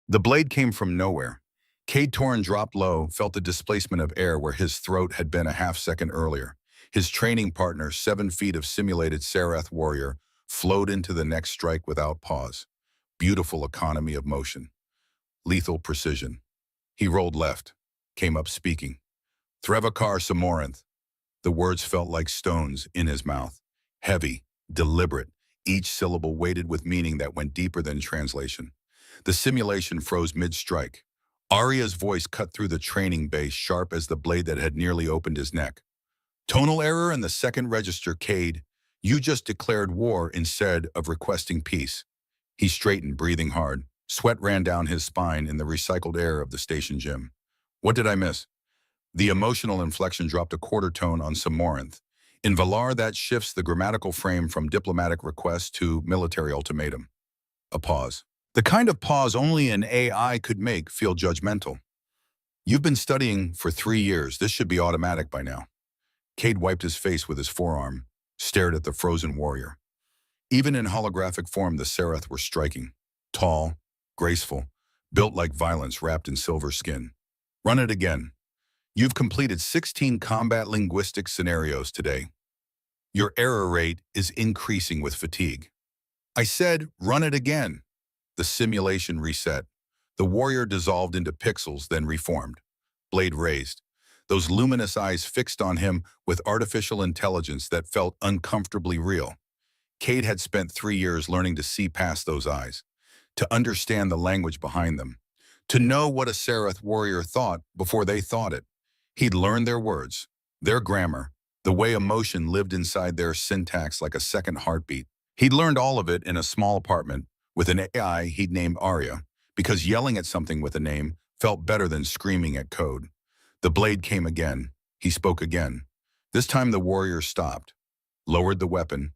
The blade came from nowhere. Cade Torren dropped low, felt the displacement of air where his throat had been a half-second earlier. His training partner, 7 feet of simulated Sarath warrior, flowed into the next strike without pause. Beautiful economy of motion. Lethal precision. He rolled left, came up speaking. Threvakar Samoranth. The words felt like stones in his mouth. Heavy, deliberate, each syllable weighted with meaning that went deeper than translation. The simulation froze mid-strike. Arya's voice cut through the training base sharp as the blade that had nearly opened his neck. Tonal error in the second register, Cade. You just declared war instead of requesting peace. He straightened, breathing hard. Sweat ran down his spine in the recycled air of the station gym. What did I miss? The emotional inflection dropped a quarter tone on Samoranth. In Valar, that shifts the grammatical frame from diplomatic request to military ultimatum. A pause. The kind of pause only an AI could make feel judgmental. You've been studying for 3 years. This should be automatic by now. Cade wiped his face with his forearm, stared at the frozen warrior. Even in holographic form, the Sarath were striking. Tall, graceful, built like violence wrapped in silver skin. Run it again. You've completed 16 combat linguistic scenarios today. Your error rate is increasing with fatigue. I said, run it again. The simulation reset. The warrior dissolved into pixels, then reformed. Blade raised. Those luminous eyes fixed on him with artificial intelligence that felt uncomfortably real. Cade had spent 3 years learning to see past those eyes, to understand the language behind them, to know what a Sarath warrior thought before they thought it. He'd learned their words, their grammar, the way emotion lived inside their syntax like a second heartbeat. He'd learned all of it in a small apartment with an AI he'd named Arya, because yelling at something with a name felt better than screaming at code. The blade came again. He spoke again. This time the warrior stopped, lowered the weapon,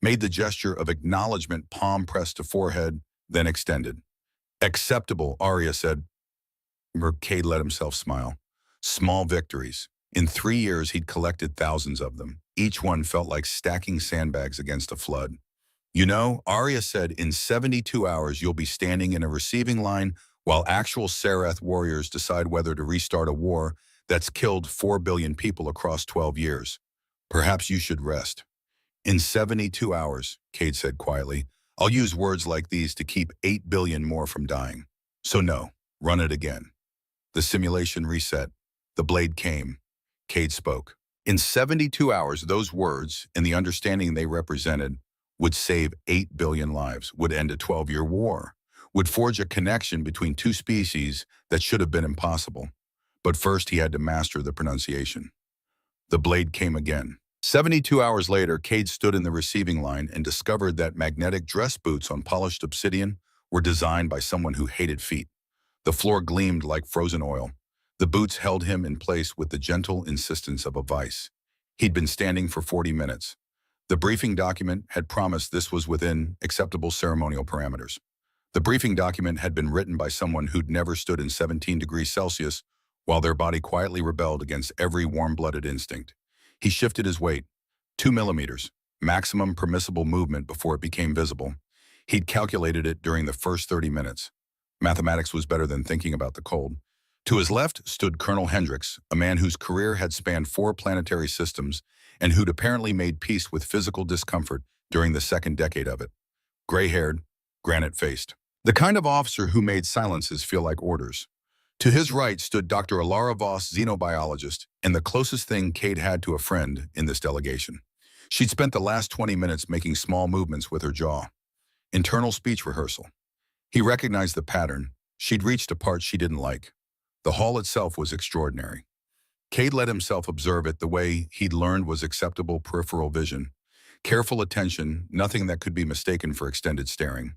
made the gesture of acknowledgement, palm pressed to forehead, then extended. Acceptable, Arya said. Cade let himself smile. Small victories. In 3 years, he'd collected thousands of them. Each one felt like stacking sandbags against a flood. You know, Arya said, in 72 hours, you'll be standing in a receiving line while actual Sarath warriors decide whether to restart a war that's killed 4 billion people across 12 years. Perhaps you should rest. In 72 hours, Cade said quietly, I'll use words like these to keep 8 billion more from dying. So no, run it again. The simulation reset. The blade came. Cade spoke. In 72 hours, those words and the understanding they represented would save 8 billion lives, would end a 12-year war, would forge a connection between two species that should have been impossible. But first, he had to master the pronunciation. The blade came again. 72 hours later, Cade stood in the receiving line and discovered that magnetic dress boots on polished obsidian were designed by someone who hated feet. The floor gleamed like frozen oil. The boots held him in place with the gentle insistence of a vice. He'd been standing for 40 minutes. The briefing document had promised this was within acceptable ceremonial parameters. The briefing document had been written by someone who'd never stood in 17 degrees Celsius while their body quietly rebelled against every warm-blooded instinct. He shifted his weight, 2 millimeters, maximum permissible movement before it became visible. He'd calculated it during the first 30 minutes. Mathematics was better than thinking about the cold. To his left stood Colonel Hendricks, a man whose career had spanned 4 planetary systems and who'd apparently made peace with physical discomfort during the second decade of it. Gray-haired, granite-faced. The kind of officer who made silences feel like orders. To his right stood Dr. Alara Voss, xenobiologist, and the closest thing Cade had to a friend in this delegation. She'd spent the last 20 minutes making small movements with her jaw. Internal speech rehearsal. He recognized the pattern. She'd reached a part she didn't like. The hall itself was extraordinary. Cade let himself observe it the way he'd learned was acceptable peripheral vision. Careful attention, nothing that could be mistaken for extended staring.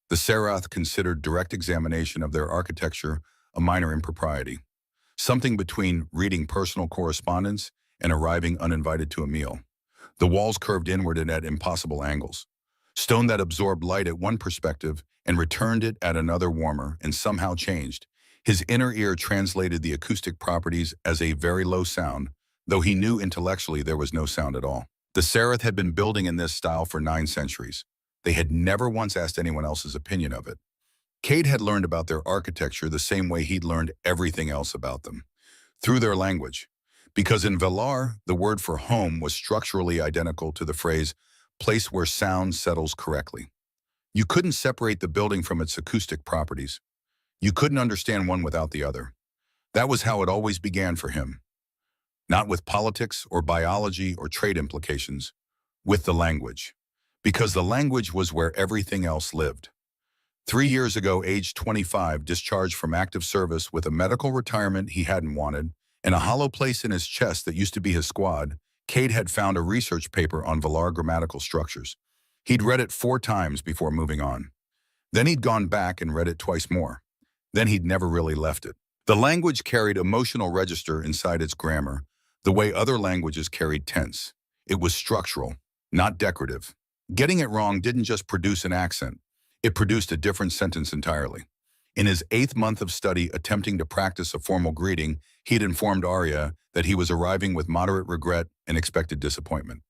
The Sarath considered direct examination of their architecture a minor impropriety. Something between reading personal correspondence and arriving uninvited to a meal. The walls curved inward and at impossible angles. Stone that absorbed light at one perspective and returned it at another warmer and somehow changed. His inner ear translated the acoustic properties as a very low sound, though he knew intellectually there was no sound at all. The Sarath had been building in this style for 9 centuries. They had never once asked anyone else's opinion of it. Cade had learned about their architecture the same way he'd learned everything else about them, through their language. Because in Valar, the word for home was structurally identical to the phrase, place where sound settles correctly. You couldn't separate the building from its acoustic properties. You couldn't understand one without the other. That was how it always began for him. Not with politics or biology or trade implications, with the language. Because the language was where everything else lived. 3 years ago, age 25, discharged from active service with a medical retirement he hadn't wanted, and a hollow place in his chest that used to be his squad, Cade had found a research paper on Valar grammatical structures. He'd read it 4 times before moving on. Then he'd gone back and read it twice more. Then he'd never really left it. The language carried emotional register inside its grammar, the way other languages carried tense. It was structural, not decorative. Getting it wrong didn't just produce an accent. It produced a different sentence entirely. In his 8th month of study attempting to practice a formal greeting, he'd informed Arya that he was arriving with moderate regret and expected disappointment.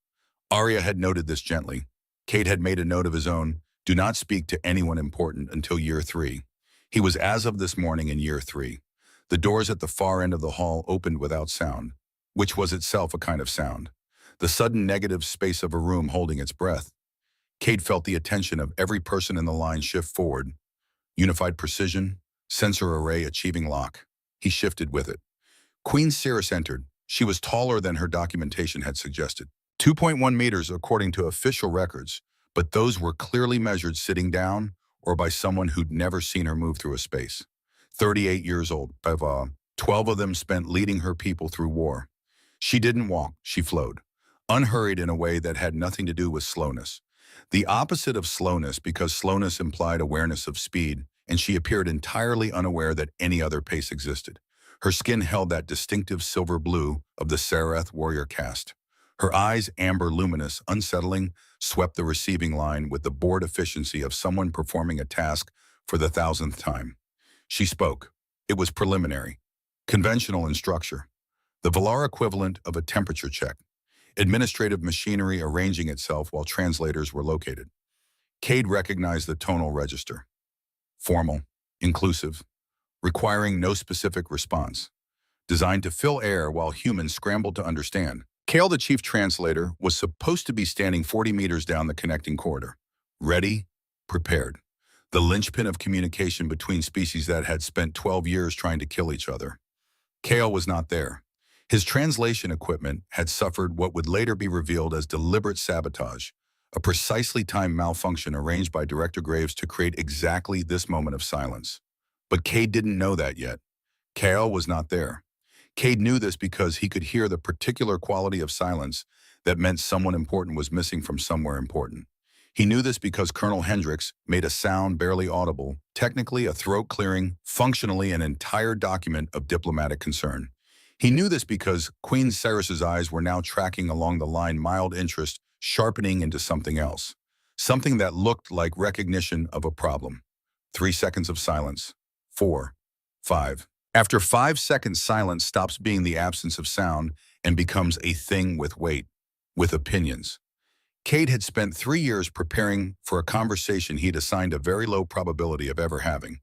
Arya had noted this gently. Cade had made a note of his own, do not speak to anyone important until year 3. He was as of this morning in year 3. The doors at the far end of the hall opened without sound, which was itself a kind of sound. The sudden negative space of a room holding its breath. Cade felt the attention of every person in the line shift forward. Unified precision, sensor array achieving lock. He shifted with it. Queen Sirrus entered. She was taller than her documentation had suggested. 2.1 meters according to official records, but those were clearly measured sitting down or by someone who'd never seen her move through a space. 38 years old, 12 of them spent leading her people through war. She didn't walk, she flowed, unhurried in a way that had nothing to do with slowness. The opposite of slowness, because slowness implied awareness of speed, and she appeared entirely unaware that any other pace existed. Her skin held that distinctive silver blue of the Sarath warrior caste. Her eyes, amber luminous, unsettling, swept the receiving line with the bored efficiency of someone performing a task for the 1000th time. She spoke. It was preliminary, conventional in structure, the Valar equivalent of a temperature check, administrative machinery arranging itself while translators were located. Cade recognized the tonal register. Formal, inclusive, requiring no specific response, designed to fill air while humans scrambled to understand. Cale, the chief translator, was supposed to be standing 40 meters down the connecting corridor. Ready, prepared. The linchpin of communication between species that had spent 12 years trying to kill each other. Cale was not there. His translation equipment had suffered what would later be revealed as deliberate sabotage, a precisely timed malfunction arranged by Director Graves to create exactly this moment of silence. But Cade didn't know that yet. Cale was not there. Cade knew this because he could hear the particular quality of silence that meant someone important was missing from somewhere important. He knew this because Colonel Hendricks made a sound barely audible, technically a throat-clearing, functionally an entire document of diplomatic concern. He knew this because Queen Sirrus's eyes were now tracking along the line, mild interest sharpening into something else, something that looked like recognition of a problem. 3 seconds of silence. 4. 5. After 5 seconds, silence stops being the absence of sound and becomes a thing with weight, with opinions. Cade had spent 3 years preparing for a conversation he'd assigned a very low probability of ever having.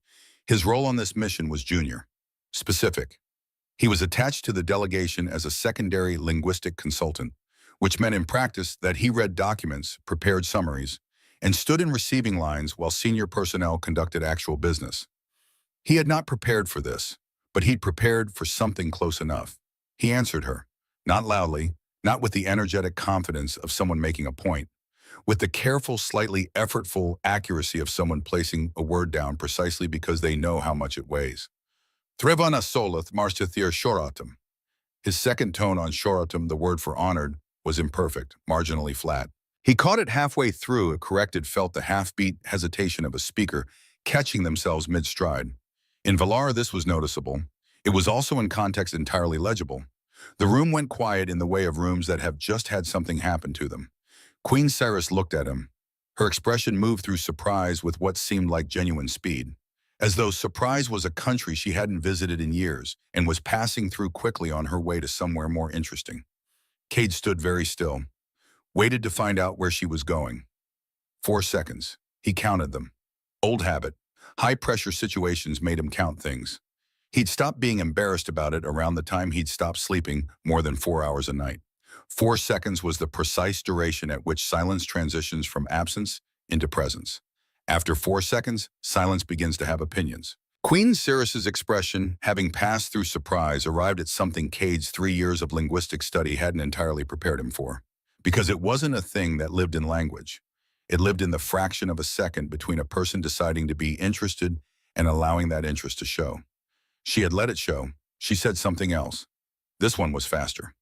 His role on this mission was junior. Specific. He was attached to the delegation as a secondary linguistic consultant, which meant in practice that he read documents, prepared summaries, and stood in receiving lines while senior personnel conducted actual business. He had not prepared for this, but he'd prepared for something close enough. He answered her, not loudly, not with the energetic confidence of someone making a point, with the careful, slightly effortful accuracy of someone placing a word down precisely because they know how much it weighs. Threvana Solath Marstithir Shoratum. His second tone on Shoratum, the word for honored, was imperfect, marginally flat. He caught it halfway through, it corrected, felt the half-beat hesitation of a speaker, catching themselves mid-stride. In Valar, this was noticeable. It was also in context entirely legible. The room went quiet in the way of rooms that have just had something happen to them. Queen Sirrus looked at him. Her expression moved through surprise with what seemed like genuine speed, as though surprise was a country she hadn't visited in years and was passing through quickly on her way to somewhere more interesting. Cade stood very still, waited to find out where she was going. 4 seconds. He counted them. Old habit. High-pressure situations made him count things. He'd stopped being embarrassed about it around the time he'd stopped sleeping more than 4 hours a night. 4 seconds was the precise duration at which silence transitions from absence into presence. After 4 seconds, silence begins to have opinions. Queen Sirrus's expression, having passed through surprise, arrived at something Cade's 3 years of linguistic study hadn't entirely prepared him for. Because it wasn't a thing that lived in language. It lived in the fraction of a second between a person deciding to be interested and allowing that interest to show. She had let it show. She said something else. This one was faster.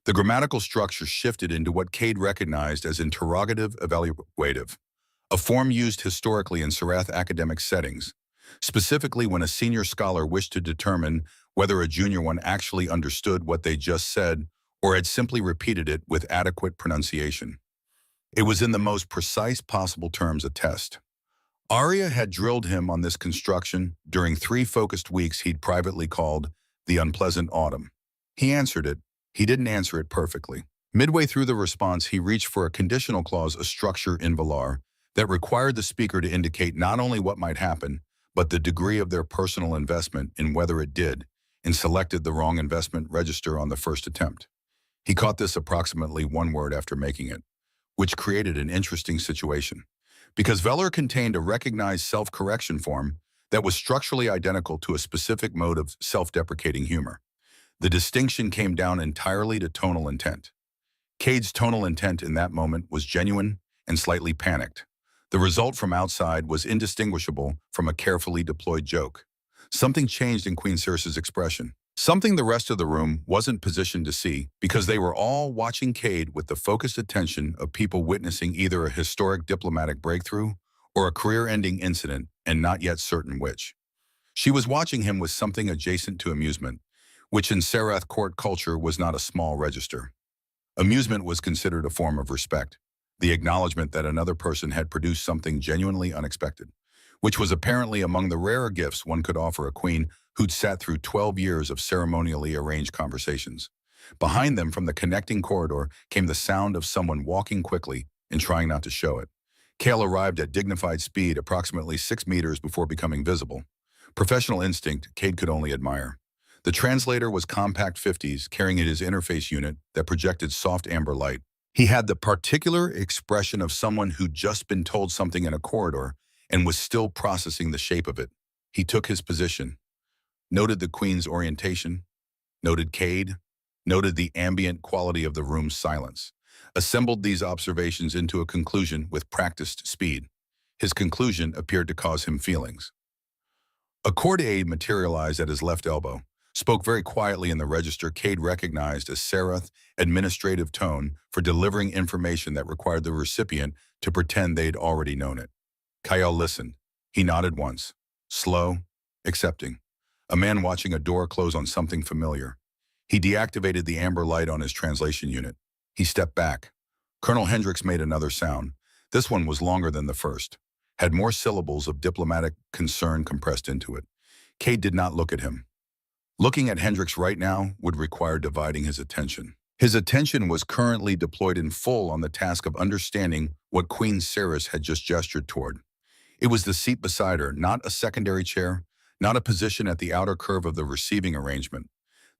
The grammatical structure shifted into what Cade recognized as interrogative evaluative, a form used historically in Sarath academic settings, specifically when a senior scholar wished to determine whether a junior one actually understood what they just said or had simply repeated it with adequate pronunciation. It was in the most precise possible terms a test. Arya had drilled him on this construction during 3 focused weeks he'd privately called the unpleasant autumn. He answered it. He didn't answer it perfectly. Midway through the response, he reached for a conditional clause, a structure in Valar, that required the speaker to indicate not only what might happen, but the degree of their personal investment in whether it did, and selected the wrong investment register on the first attempt. He caught this approximately 1 word after making it, which created an interesting situation. Because Valar contained a recognized self-correction form that was structurally identical to a specific mode of self-deprecating humor. The distinction came down entirely to tonal intent. Cade's tonal intent in that moment was genuine and slightly panicked. The result from outside was indistinguishable from a carefully deployed joke. Something changed in Queen Sirrus's expression. Something the rest of the room wasn't positioned to see, because they were all watching Cade with the focused attention of people witnessing either a historic diplomatic breakthrough or a career-ending incident, and not yet certain which. She was watching him with something adjacent to amusement, which in Sarath court culture was not a small register. Amusement was considered a form of respect, the acknowledgement that another person had produced something genuinely unexpected, which was apparently among the rarer gifts one could offer a queen who'd sat through 12 years of ceremonially arranged conversations. Behind them, from the connecting corridor, came the sound of someone walking quickly and trying not to show it. Cale arrived at dignified speed approximately 6 meters before becoming visible. Professional instinct, Cade could only admire. The translator was compact 50s, carrying in his interface unit that projected soft amber light. He had the particular expression of someone who'd just been told something in a corridor and was still processing the shape of it. He took his position, noted the Queen's orientation, noted Cade, noted the ambient quality of the room's silence, assembled these observations into a conclusion with practiced speed. His conclusion appeared to cause him feelings. A court aide materialized at his left elbow, spoke very quietly in the register Cade recognized as Sarath administrative tone for delivering information that required the recipient to pretend they'd already known it. Kyle listened. He nodded once, slow, accepting. A man watching a door close on something familiar. He deactivated the amber light on his translation unit. He stepped back. Colonel Hendricks made another sound. This one was longer than the first, had more syllables of diplomatic concern compressed into it. Cade did not look at him. Looking at Hendricks right now would require dividing his attention. His attention was currently deployed in full on the task of understanding what Queen Sirrus had just gestured toward. It was the seat beside her, not a secondary chair, not a position at the outer curve of the receiving arrangement.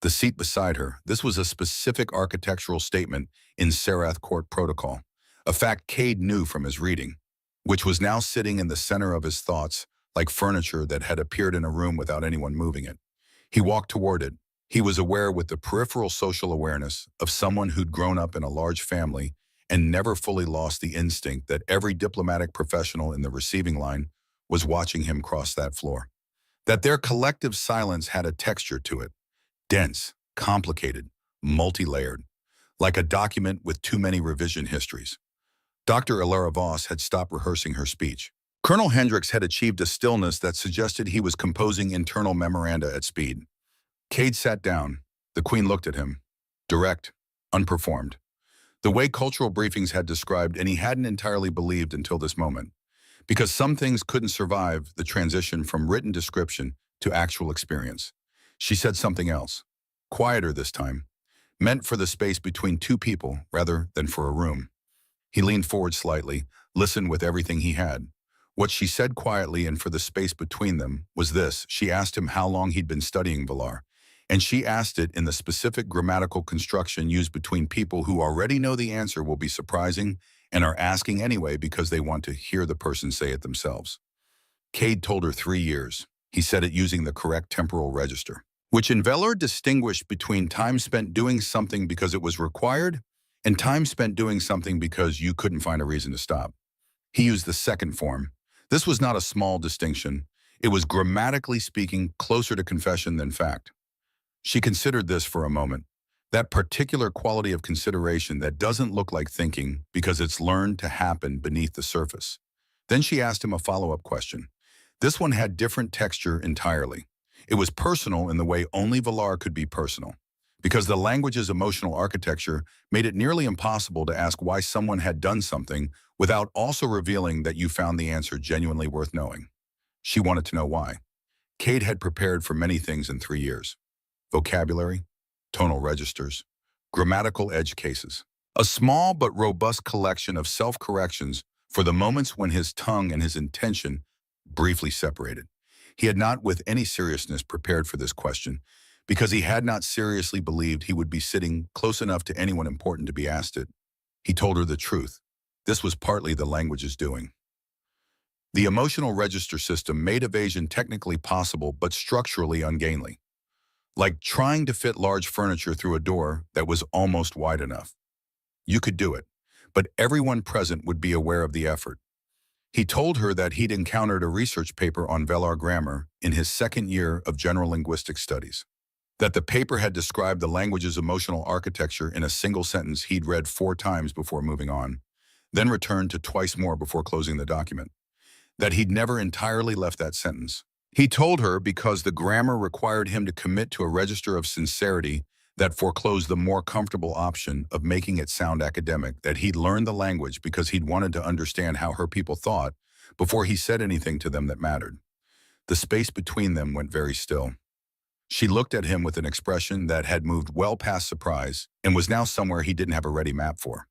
The seat beside her, this was a specific architectural statement in Sarath court protocol, a fact Cade knew from his reading, which was now sitting in the center of his thoughts like furniture that had appeared in a room without anyone moving it. He walked toward it. He was aware with the peripheral social awareness of someone who'd grown up in a large family and never fully lost the instinct that every diplomatic professional in the receiving line was watching him cross that floor. That their collective silence had a texture to it, dense, complicated, multi-layered, like a document with too many revision histories. Dr. Ilara Voss had stopped rehearsing her speech. Colonel Hendricks had achieved a stillness that suggested he was composing internal memoranda at speed. Cade sat down. The Queen looked at him. Direct, unperformed. The way cultural briefings had described, and he hadn't entirely believed until this moment. Because some things couldn't survive the transition from written description to actual experience. She said something else, quieter this time, meant for the space between two people rather than for a room. He leaned forward slightly, listened with everything he had. What she said quietly and for the space between them was this. She asked him how long he'd been studying Valar, and she asked it in the specific grammatical construction used between people who already know the answer will be surprising and are asking anyway because they want to hear the person say it themselves. Cade told her 3 years. He said it using the correct temporal register, which in Valar distinguished between time spent doing something because it was required and time spent doing something because you couldn't find a reason to stop. He used the second form. This was not a small distinction. It was grammatically speaking closer to confession than fact. She considered this for a moment. That particular quality of consideration that doesn't look like thinking because it's learned to happen beneath the surface. Then she asked him a follow-up question. This one had different texture entirely. It was personal in the way only Valar could be personal, because the language's emotional architecture made it nearly impossible to ask why someone had done something without also revealing that you found the answer genuinely worth knowing. She wanted to know why. Cade had prepared for many things in 3 years. Vocabulary, tonal registers, grammatical edge cases. A small but robust collection of self-corrections for the moments when his tongue and his intention briefly separated. He had not with any seriousness prepared for this question, because he had not seriously believed he would be sitting close enough to anyone important to be asked it. He told her the truth. This was partly the language's doing. The emotional register system made evasion technically possible but structurally ungainly, like trying to fit large furniture through a door that was almost wide enough. You could do it, but everyone present would be aware of the effort. He told her that he'd encountered a research paper on Valar grammar in his second year of general linguistic studies, that the paper had described the language's emotional architecture in a single sentence he'd read 4 times before moving on, then returned to twice more before closing the document, that he'd never entirely left that sentence. He told her because the grammar required him to commit to a register of sincerity that foreclosed the more comfortable option of making it sound academic, that he'd learned the language because he'd wanted to understand how her people thought before he said anything to them that mattered. The space between them went very still. She looked at him with an expression that had moved well past surprise and was now somewhere he didn't have a ready map for.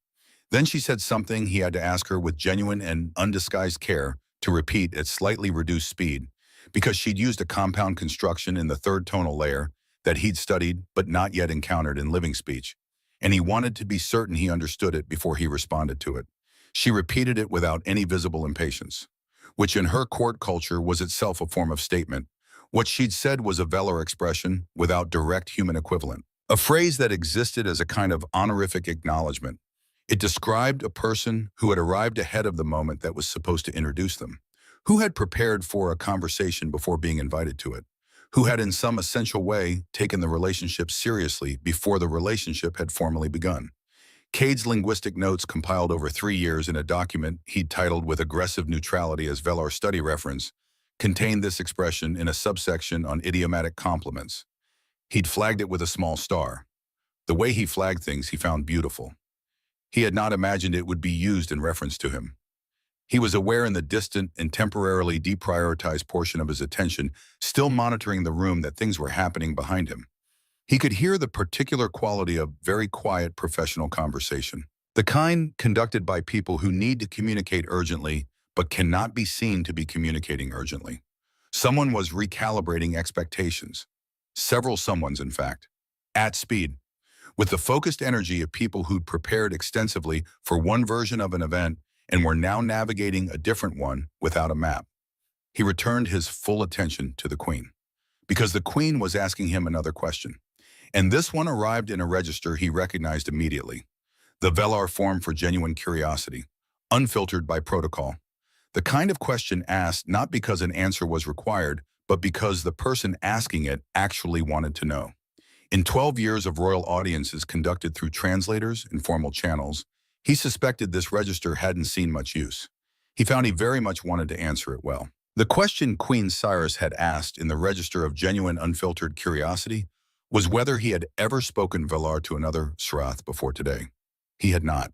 Then she said something he had to ask her with genuine and undisguised care to repeat at slightly reduced speed, because she'd used a compound construction in the third tonal layer that he'd studied but not yet encountered in living speech, and he wanted to be certain he understood it before he responded to it. She repeated it without any visible impatience, which in her court culture was itself a form of statement. What she'd said was a Valar expression without direct human equivalent, a phrase that existed as a kind of honorific acknowledgement. It described a person who had arrived ahead of the moment that was supposed to introduce them, who had prepared for a conversation before being invited to it, who had in some essential way taken the relationship seriously before the relationship had formally begun. Cade's linguistic notes, compiled over 3 years in a document he'd titled with aggressive neutrality as Valar study reference, contained this expression in a subsection on idiomatic complements. He'd flagged it with a small star. The way he flagged things he found beautiful. He had not imagined it would be used in reference to him. He was aware in the distant and temporarily deprioritized portion of his attention, still monitoring the room, that things were happening behind him. He could hear the particular quality of very quiet professional conversation, the kind conducted by people who need to communicate urgently but cannot be seen to be communicating urgently. Someone was recalibrating expectations. Several someones, in fact. At speed. With the focused energy of people who'd prepared extensively for one version of an event and were now navigating a different one without a map. He returned his full attention to the Queen, because the Queen was asking him another question. And this one arrived in a register he recognized immediately. The Valar form for genuine curiosity, unfiltered by protocol. The kind of question asked not because an answer was required, but because the person asking it actually wanted to know. In 12 years of royal audiences conducted through translators and formal channels, he suspected this register hadn't seen much use. He found he very much wanted to answer it well. The question Queen Sirrus had asked in the register of genuine unfiltered curiosity was whether he had ever spoken Valar to another Sarath before today. He had not.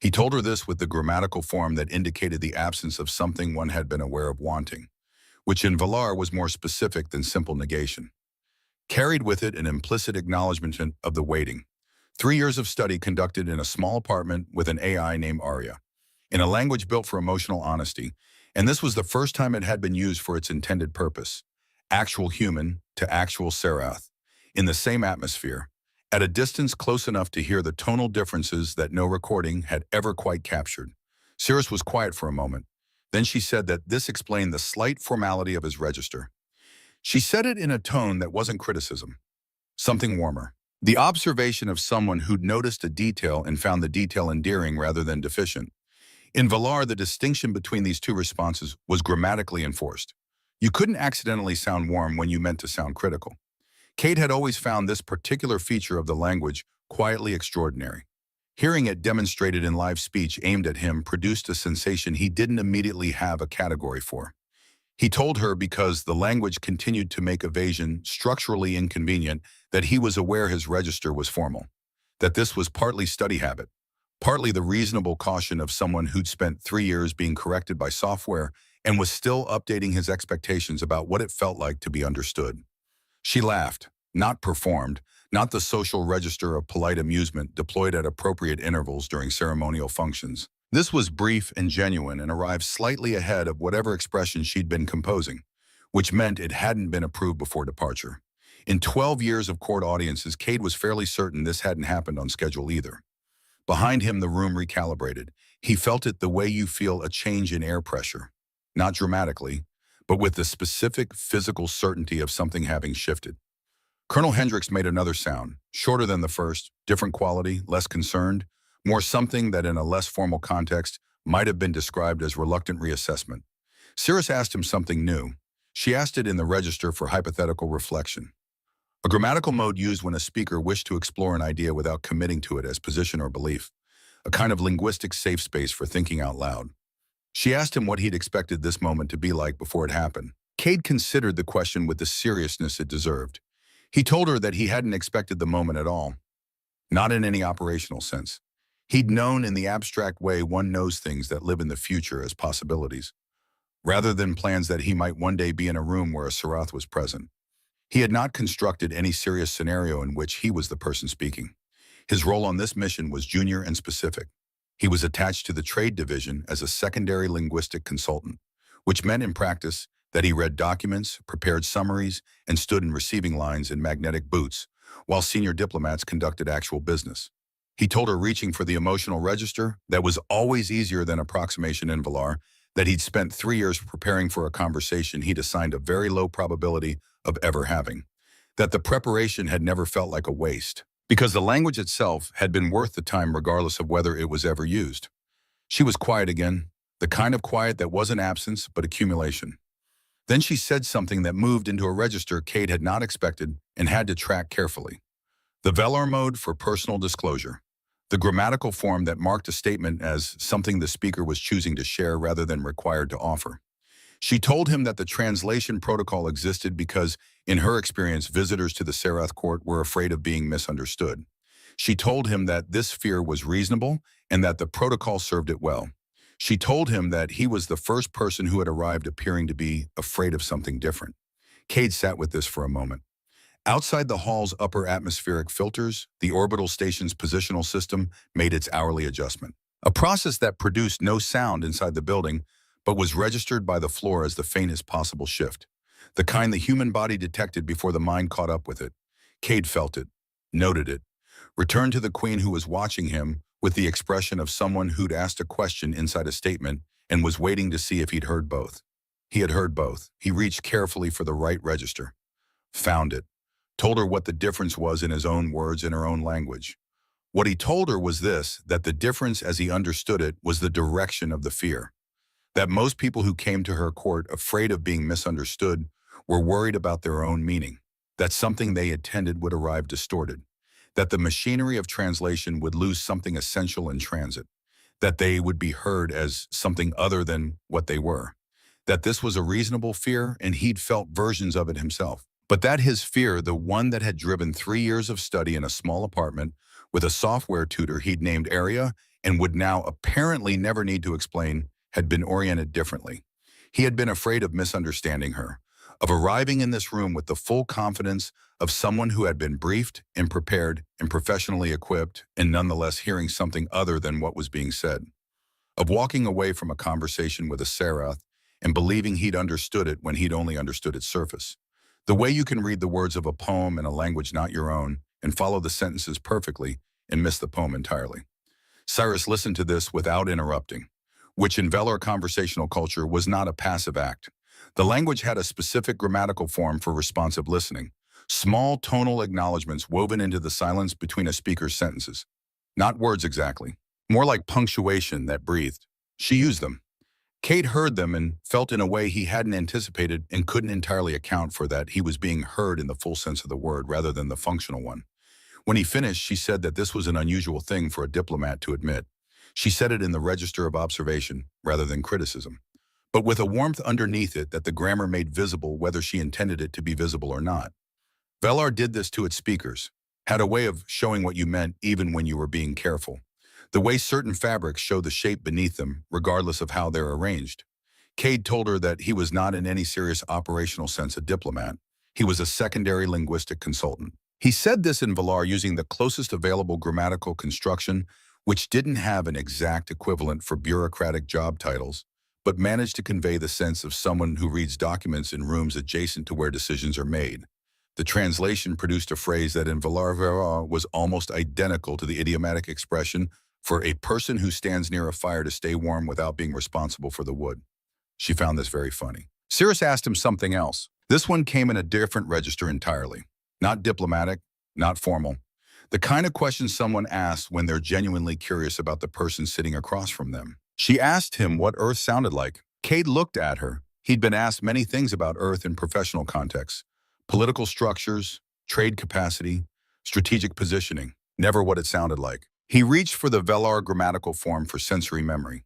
He told her this with the grammatical form that indicated the absence of something one had been aware of wanting, which in Valar was more specific than simple negation. Carried with it an implicit acknowledgement of the waiting. 3 years of study conducted in a small apartment with an AI named Arya, in a language built for emotional honesty, And this was the first time it had been used for its intended purpose. Actual human to actual Sarath, in the same atmosphere, at a distance close enough to hear the tonal differences that no recording had ever quite captured. Sirrus was quiet for a moment. Then she said that this explained the slight formality of his register. She said it in a tone that wasn't criticism, something warmer. The observation of someone who'd noticed a detail and found the detail endearing rather than deficient. In Valar, the distinction between these two responses was grammatically enforced. You couldn't accidentally sound warm when you meant to sound critical. Cade had always found this particular feature of the language quietly extraordinary. Hearing it demonstrated in live speech aimed at him produced a sensation he didn't immediately have a category for. He told her because the language continued to make evasion structurally inconvenient that he was aware his register was formal, that this was partly study habit, partly the reasonable caution of someone who'd spent 3 years being corrected by software and was still updating his expectations about what it felt like to be understood. She laughed, not performed, not the social register of polite amusement deployed at appropriate intervals during ceremonial functions. This was brief and genuine and arrived slightly ahead of whatever expression she'd been composing, which meant it hadn't been approved before departure. In 12 years of court audiences, Cade was fairly certain this hadn't happened on schedule either. Behind him, the room recalibrated. He felt it the way you feel a change in air pressure. Not dramatically, but with the specific physical certainty of something having shifted. Colonel Hendricks made another sound, shorter than the first, different quality, less concerned, more something that in a less formal context might have been described as reluctant reassessment. Sirrus asked him something new. She asked it in the register for hypothetical reflection, a grammatical mode used when a speaker wished to explore an idea without committing to it as position or belief, a kind of linguistic safe space for thinking out loud. She asked him what he'd expected this moment to be like before it happened. Cade considered the question with the seriousness it deserved. He told her that he hadn't expected the moment at all, not in any operational sense. He'd known in the abstract way one knows things that live in the future as possibilities, rather than plans that he might one day be in a room where a Sarath was present. He had not constructed any serious scenario in which he was the person speaking. His role on this mission was junior and specific. He was attached to the trade division as a secondary linguistic consultant, which meant in practice that he read documents, prepared summaries, and stood in receiving lines in magnetic boots, while senior diplomats conducted actual business. He told her, reaching for the emotional register that was always easier than approximation in Valar, that he'd spent 3 years preparing for a conversation he'd assigned a very low probability of ever having, that the preparation had never felt like a waste, because the language itself had been worth the time regardless of whether it was ever used. She was quiet again, the kind of quiet that wasn't absence but accumulation. Then she said something that moved into a register Cade had not expected and had to track carefully. The Valar mode for personal disclosure, the grammatical form that marked a statement as something the speaker was choosing to share rather than required to offer. She told him that the translation protocol existed because, in her experience, visitors to the Sarath court were afraid of being misunderstood. She told him that this fear was reasonable and that the protocol served it well. She told him that he was the first person who had arrived appearing to be afraid of something different. Cade sat with this for a moment. Outside the hall's upper atmospheric filters, the orbital station's positional system made its hourly adjustment, a process that produced no sound inside the building, but was registered by the floor as the faintest possible shift, the kind the human body detected before the mind caught up with it. Cade felt it, noted it, returned to the Queen who was watching him with the expression of someone who'd asked a question inside a statement and was waiting to see if he'd heard both. He had heard both. He reached carefully for the right register, found it, told her what the difference was in his own words in her own language. What he told her was this, that the difference as he understood it was the direction of the fear. That most people who came to her court afraid of being misunderstood were worried about their own meaning, that something they intended would arrive distorted, that the machinery of translation would lose something essential in transit, that they would be heard as something other than what they were, that this was a reasonable fear and he'd felt versions of it himself, but that his fear, the one that had driven 3 years of study in a small apartment with a software tutor he'd named Area and would now apparently never need to explain, had been oriented differently. He had been afraid of misunderstanding her, of arriving in this room with the full confidence of someone who had been briefed and prepared and professionally equipped and nonetheless hearing something other than what was being said, of walking away from a conversation with a Sarath and believing he'd understood it when he'd only understood its surface. The way you can read the words of a poem in a language not your own and follow the sentences perfectly and miss the poem entirely. Sirrus listened to this without interrupting, which in Velar conversational culture was not a passive act. The language had a specific grammatical form for responsive listening, small tonal acknowledgments woven into the silence between a speaker's sentences. Not words exactly, more like punctuation that breathed. She used them. Cade heard them and felt in a way he hadn't anticipated and couldn't entirely account for that he was being heard in the full sense of the word rather than the functional one. When he finished, she said that this was an unusual thing for a diplomat to admit. She said it in the register of observation rather than criticism, but with a warmth underneath it that the grammar made visible whether she intended it to be visible or not. Velar did this to its speakers, had a way of showing what you meant even when you were being careful. The way certain fabrics show the shape beneath them, regardless of how they're arranged. Cade told her that he was not in any serious operational sense a diplomat. He was a secondary linguistic consultant. He said this in Velar using the closest available grammatical construction, which didn't have an exact equivalent for bureaucratic job titles, but managed to convey the sense of someone who reads documents in rooms adjacent to where decisions are made. The translation produced a phrase that in Velar was almost identical to the idiomatic expression for a person who stands near a fire to stay warm without being responsible for the wood. She found this very funny. Sirrus asked him something else. This one came in a different register entirely. Not diplomatic, not formal. The kind of question someone asks when they're genuinely curious about the person sitting across from them. She asked him what Earth sounded like. Cade looked at her. He'd been asked many things about Earth in professional contexts. Political structures, trade capacity, strategic positioning. Never what it sounded like. He reached for the Velar grammatical form for sensory memory.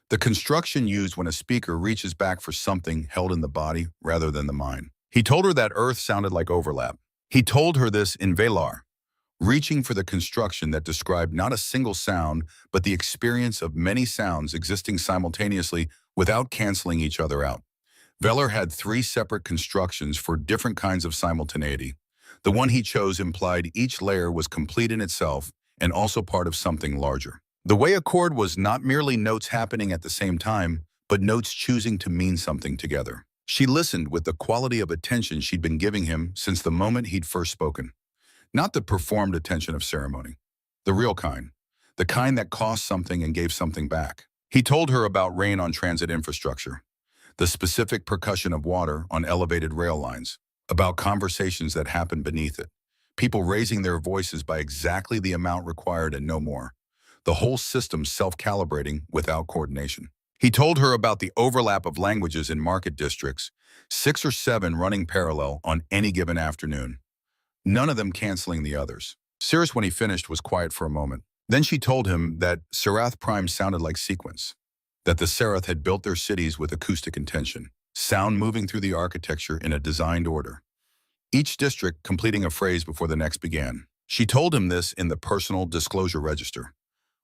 The construction used when a speaker reaches back for something held in the body rather than the mind. He told her that Earth sounded like overlap. He told her this in Velar, reaching for the construction that described not a single sound, but the experience of many sounds existing simultaneously without canceling each other out. Velar had 3 separate constructions for different kinds of simultaneity. The one he chose implied each layer was complete in itself and also part of something larger. The way a chord was not merely notes happening at the same time, but notes choosing to mean something together. She listened with the quality of attention she'd been giving him since the moment he'd first spoken. Not the performed attention of ceremony. The real kind. The kind that cost something and gave something back. He told her about rain on transit infrastructure, the specific percussion of water on elevated rail lines, about conversations that happened beneath it, people raising their voices by exactly the amount required and no more, the whole system self-calibrating without coordination. He told her about the overlap of languages in market districts, 6 or 7 running parallel on any given afternoon, none of them canceling the others. Sirrus, when he finished, was quiet for a moment. Then she told him that Sarath Prime sounded like sequence, that the Sarath had built their cities with acoustic intention, sound moving through the architecture in a designed order, each district completing a phrase before the next began. She told him this in the personal disclosure register,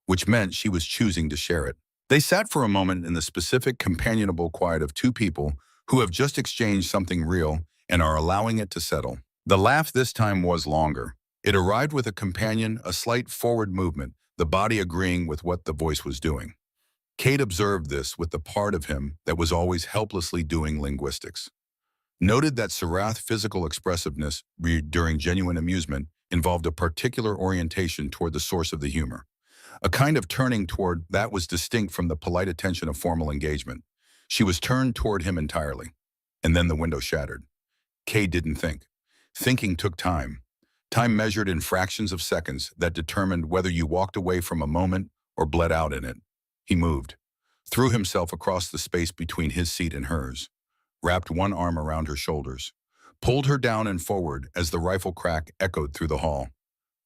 which meant she was choosing to share it. They sat for a moment in the specific companionable quiet of 2 people who have just exchanged something real and are allowing it to settle. The laugh this time was longer. It arrived with a companion, a slight forward movement, the body agreeing with what the voice was doing. Cade observed this with the part of him that was always helplessly doing linguistics. Noted that Sarath physical expressiveness during genuine amusement involved a particular orientation toward the source of the humor. A kind of turning toward that was distinct from the polite attention of formal engagement. She was turned toward him entirely. And then the window shattered. Cade didn't think. Thinking took time. Time measured in fractions of seconds that determined whether you walked away from a moment or bled out in it. He moved, threw himself across the space between his seat and hers, wrapped one arm around her shoulders, pulled her down and forward as the rifle crack echoed through the hall.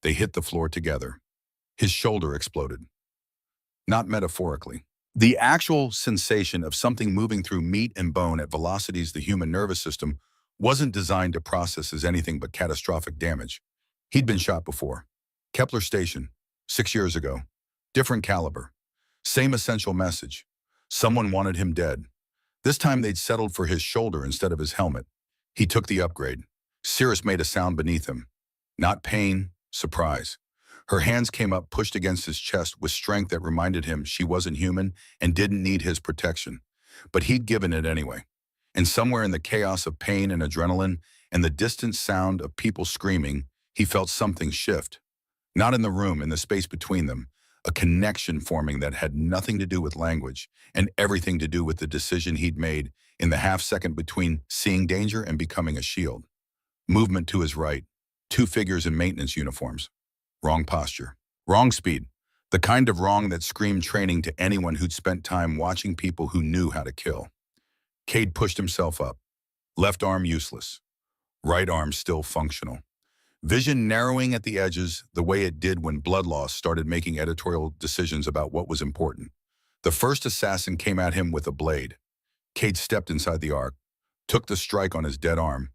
They hit the floor together. His shoulder exploded. Not metaphorically. The actual sensation of something moving through meat and bone at velocities the human nervous system wasn't designed to process as anything but catastrophic damage. He'd been shot before. Kepler Station, 6 years ago. Different caliber. Same essential message. Someone wanted him dead. This time they'd settled for his shoulder instead of his helmet. He took the upgrade. Sirrus made a sound beneath him. Not pain, surprise. Her hands came up, pushed against his chest with strength that reminded him she wasn't human and didn't need his protection. but he'd given it anyway. And somewhere in the chaos of pain and adrenaline and the distant sound of people screaming, he felt something shift. Not in the room, in the space between them, a connection forming that had nothing to do with language and everything to do with the decision he'd made in the half-second between seeing danger and becoming a shield. Movement to his right, two figures in maintenance uniforms. Wrong posture. Wrong speed. The kind of wrong that screamed training to anyone who'd spent time watching people who knew how to kill. Cade pushed himself up. Left arm useless. Right arm still functional. Vision narrowing at the edges the way it did when blood loss started making editorial decisions about what was important. The first assassin came at him with a blade. Cade stepped inside the arc, took the strike on his dead arm,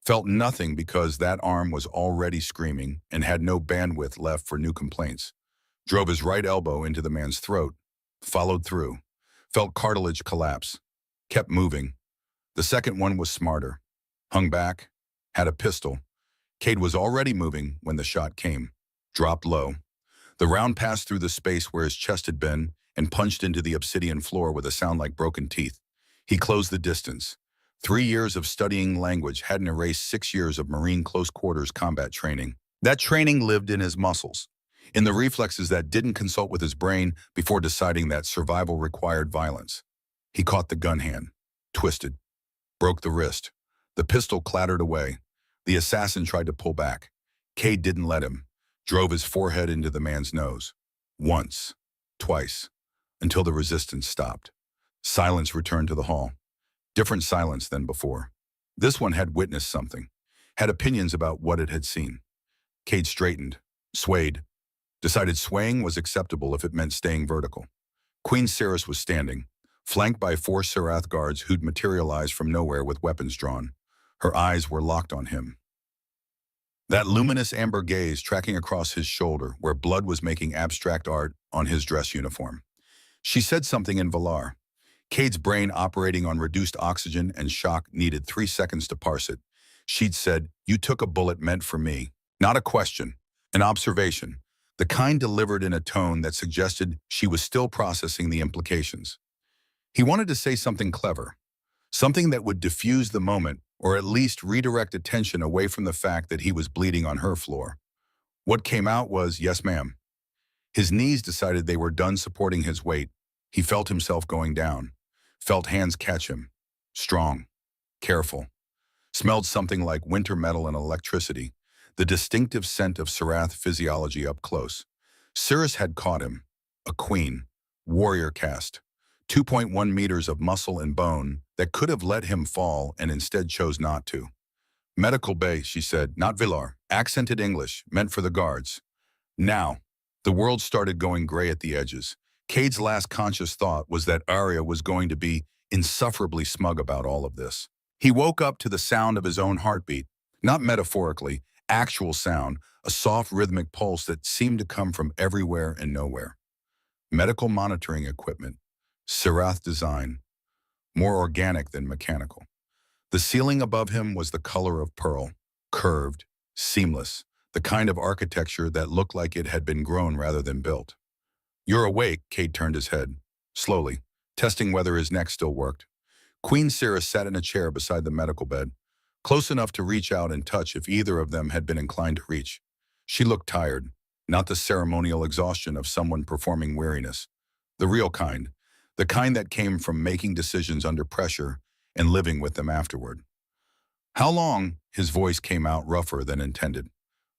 felt nothing because that arm was already screaming and had no bandwidth left for new complaints. Drove his right elbow into the man's throat, followed through, felt cartilage collapse, kept moving. The second one was smarter. Hung back, had a pistol. Cade was already moving when the shot came. Dropped low. The round passed through the space where his chest had been and punched into the obsidian floor with a sound like broken teeth. He closed the distance. 3 years of studying language hadn't erased 6 years of Marine close-quarters combat training. That training lived in his muscles, in the reflexes that didn't consult with his brain before deciding that survival required violence. He caught the gun hand, twisted, broke the wrist. The pistol clattered away. The assassin tried to pull back. Cade didn't let him, drove his forehead into the man's nose. Once, twice, until the resistance stopped. Silence returned to the hall. Different silence than before. This one had witnessed something, had opinions about what it had seen. Cade straightened, swayed, decided swaying was acceptable if it meant staying vertical. Queen Sirrus was standing, flanked by 4 Sarath guards who'd materialized from nowhere with weapons drawn. Her eyes were locked on him. That luminous amber gaze tracking across his shoulder where blood was making abstract art on his dress uniform. She said something in Valar. Cade's brain, operating on reduced oxygen and shock, needed 3 seconds to parse it. She'd said, "You took a bullet meant for me." Not a question, an observation, the kind delivered in a tone that suggested she was still processing the implications. He wanted to say something clever, something that would diffuse the moment or at least redirect attention away from the fact that he was bleeding on her floor. What came out was, "Yes, ma'am." His knees decided they were done supporting his weight. He felt himself going down, felt hands catch him. Strong, careful. Smelled something like winter metal and electricity, the distinctive scent of Sarath physiology up close. Sirrus had caught him, a queen, warrior caste, 2.1 meters of muscle and bone that could have let him fall and instead chose not to. "Medical bay," she said, "not Villar." Accented English, meant for the guards. Now, the world started going gray at the edges. Cade's last conscious thought was that Arya was going to be insufferably smug about all of this. He woke up to the sound of his own heartbeat, not metaphorically, actual sound, a soft rhythmic pulse that seemed to come from everywhere and nowhere. Medical monitoring equipment, Sarath design, more organic than mechanical. The ceiling above him was the color of pearl, curved, seamless, the kind of architecture that looked like it had been grown rather than built. "You're awake," Cade turned his head, slowly, testing whether his neck still worked. Queen Sirrus sat in a chair beside the medical bed, close enough to reach out and touch if either of them had been inclined to reach. She looked tired, not the ceremonial exhaustion of someone performing weariness. The real kind, the kind that came from making decisions under pressure and living with them afterward. "How long?" His voice came out rougher than intended.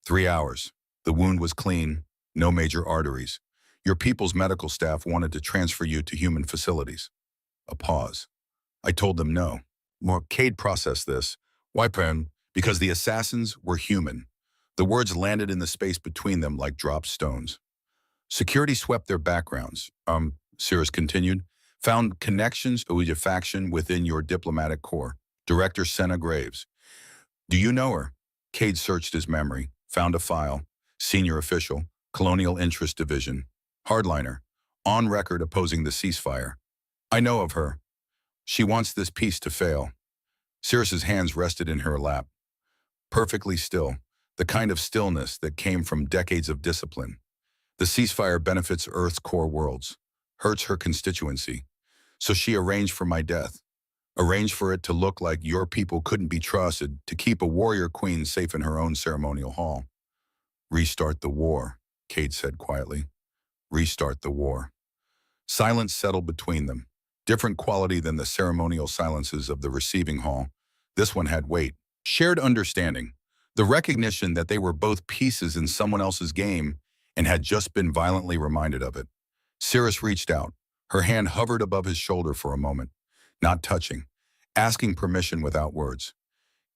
3 hours. The wound was clean, no major arteries. Your people's medical staff wanted to transfer you to human facilities." A pause. "I told them no." More Cade processed this. Why, Pen? Because the assassins were human. The words landed in the space between them like dropped stones. "Security swept their backgrounds," Sirrus continued, "found connections to a faction within your diplomatic corps. Director Senna Graves. Do you know her?" Cade searched his memory, found a file. Senior official, Colonial Interest Division. Hardliner, on record opposing the ceasefire. "I know of her. She wants this peace to fail." Sirrus's hands rested in her lap. Perfectly still, the kind of stillness that came from decades of discipline. The ceasefire benefits Earth's core worlds, hurts her constituency. So she arranged for my death. Arranged for it to look like your people couldn't be trusted to keep a warrior queen safe in her own ceremonial hall. Restart the war, Cade said quietly. Restart the war. Silence settled between them. Different quality than the ceremonial silences of the receiving hall. This one had weight. Shared understanding. The recognition that they were both pieces in someone else's game and had just been violently reminded of it. Sirrus reached out. Her hand hovered above his shoulder for a moment, not touching, asking permission without words.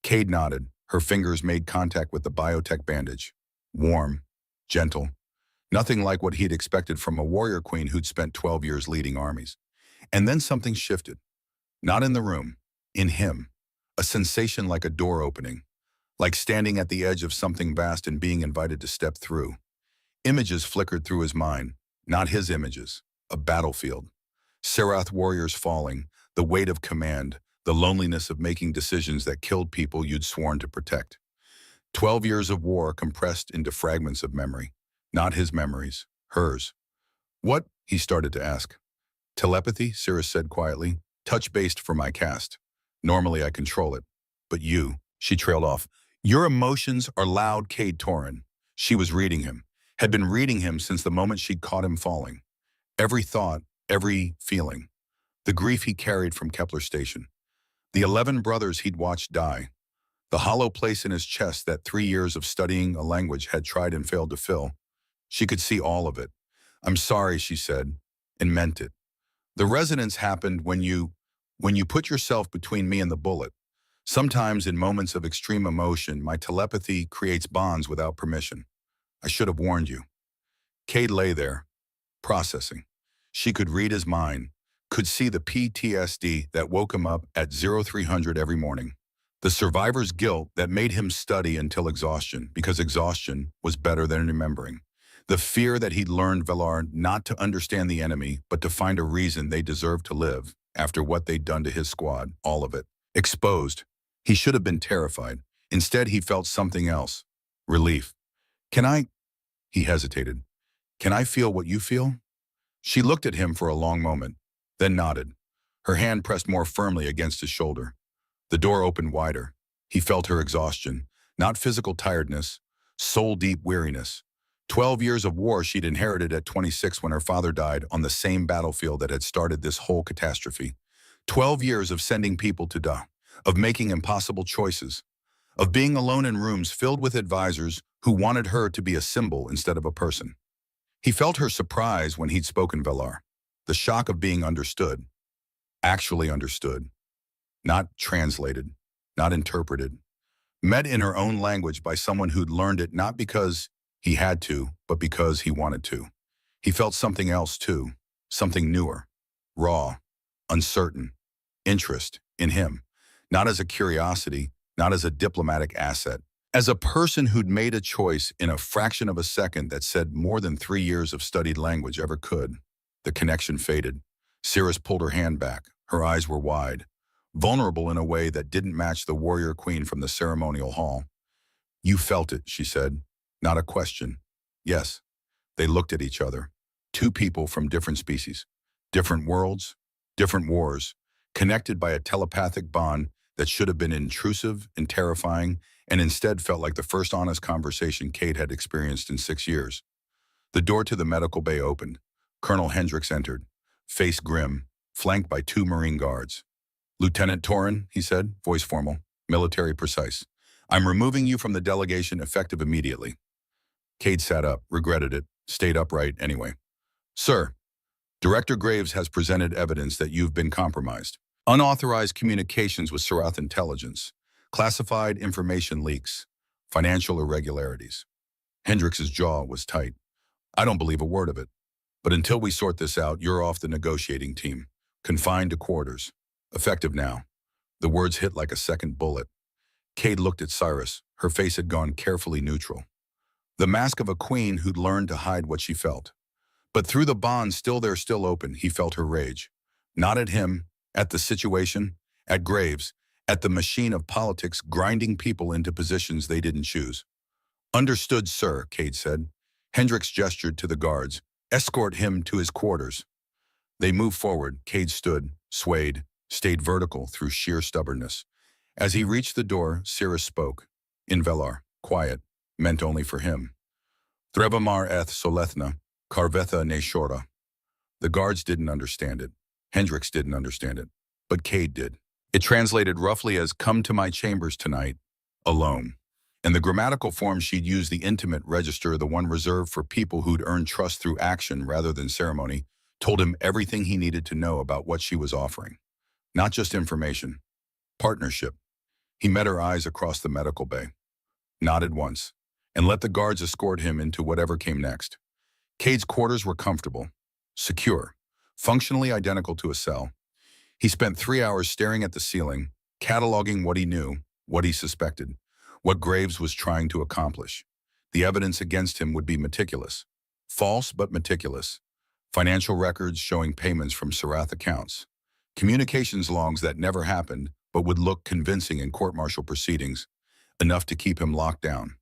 Cade nodded. Her fingers made contact with the biotech bandage. Warm, gentle, nothing like what he'd expected from a warrior queen who'd spent 12 years leading armies. And then something shifted. Not in the room, in him. A sensation like a door opening, like standing at the edge of something vast and being invited to step through. Images flickered through his mind, not his images. A battlefield. Sarath warriors falling, the weight of command, the loneliness of making decisions that killed people you'd sworn to protect. 12 years of war compressed into fragments of memory. Not his memories, hers. What? He started to ask. Telepathy, Sirrus said quietly. Touch-based for my caste. Normally I control it. But you, she trailed off. Your emotions are loud, Cade Torren. She was reading him. Had been reading him since the moment she'd caught him falling. Every thought, every feeling. The grief he carried from Kepler Station. The 11 brothers he'd watched die. The hollow place in his chest that 3 years of studying a language had tried and failed to fill. She could see all of it. I'm sorry, she said, and meant it. The resonance happened when you put yourself between me and the bullet. Sometimes in moments of extreme emotion, my telepathy creates bonds without permission. I should have warned you. Cade lay there, processing. She could read his mind, could see the PTSD that woke him up at 0300 every morning. The survivor's guilt that made him study until exhaustion, because exhaustion was better than remembering. The fear that he'd learned Velar not to understand the enemy, but to find a reason they deserved to live after what they'd done to his squad, all of it. Exposed. He should have been terrified. Instead, he felt something else. Relief. Can I? He hesitated. Can I feel what you feel? She looked at him for a long moment, then nodded. Her hand pressed more firmly against his shoulder. The door opened wider. He felt her exhaustion, not physical tiredness, soul-deep weariness. 12 years of war she'd inherited at 26 when her father died on the same battlefield that had started this whole catastrophe. 12 years of sending people to die, of making impossible choices, of being alone in rooms filled with advisors who wanted her to be a symbol instead of a person. He felt her surprise when he'd spoken Velar, the shock of being understood, actually understood, not translated, not interpreted, met in her own language by someone who'd learned it not because he had to, but because he wanted to. He felt something else too, something newer, raw, uncertain, interest in him, not as a curiosity, not as a diplomatic asset, as a person who'd made a choice in a fraction of a second that said more than 3 years of studied language ever could. The connection faded. Sirrus pulled her hand back. Her eyes were wide, vulnerable in a way that didn't match the warrior queen from the ceremonial hall. You felt it, she said. Not a question. Yes. They looked at each other. Two people from different species, different worlds, different wars, connected by a telepathic bond that should have been intrusive and terrifying, and instead felt like the first honest conversation Cade had experienced in 6 years. The door to the medical bay opened. Colonel Hendricks entered, face grim, flanked by 2 Marine guards. Lieutenant Torren, he said, voice formal, military precise. I'm removing you from the delegation effective immediately. Cade sat up, regretted it, stayed upright anyway. Sir, Director Graves has presented evidence that you've been compromised. Unauthorized communications with Sarath intelligence, classified information leaks, financial irregularities. Hendricks's jaw was tight. I don't believe a word of it. But until we sort this out, you're off the negotiating team, confined to quarters. Effective now. The words hit like a second bullet. Cade looked at Sirrus. Her face had gone carefully neutral. The mask of a queen who'd learned to hide what she felt. But through the bond still open, he felt her rage. Not at him, at the situation, at Graves, at the machine of politics grinding people into positions they didn't choose. Understood, sir, Cade said. Hendricks gestured to the guards. Escort him to his quarters. They moved forward. Cade stood, swayed, stayed vertical through sheer stubbornness. As he reached the door, Sirrus spoke. In Velar, quiet, meant only for him. Threbamar eth solethna, carvetha ne shora. The guards didn't understand it. Hendrix didn't understand it. But Cade did. It translated roughly as, come to my chambers tonight, alone. In the grammatical form, she'd used the intimate register, the one reserved for people who'd earned trust through action rather than ceremony, told him everything he needed to know about what she was offering. Not just information. Partnership. He met her eyes across the medical bay, nodded once, and let the guards escort him into whatever came next. Cade's quarters were comfortable, secure, functionally identical to a cell. He spent 3 hours staring at the ceiling, cataloging what he knew, what he suspected, what Graves was trying to accomplish. The evidence against him would be meticulous. False, but meticulous. Financial records showing payments from Sarath accounts. Communications logs that never happened, but would look convincing in court-martial proceedings. Enough to keep him locked down.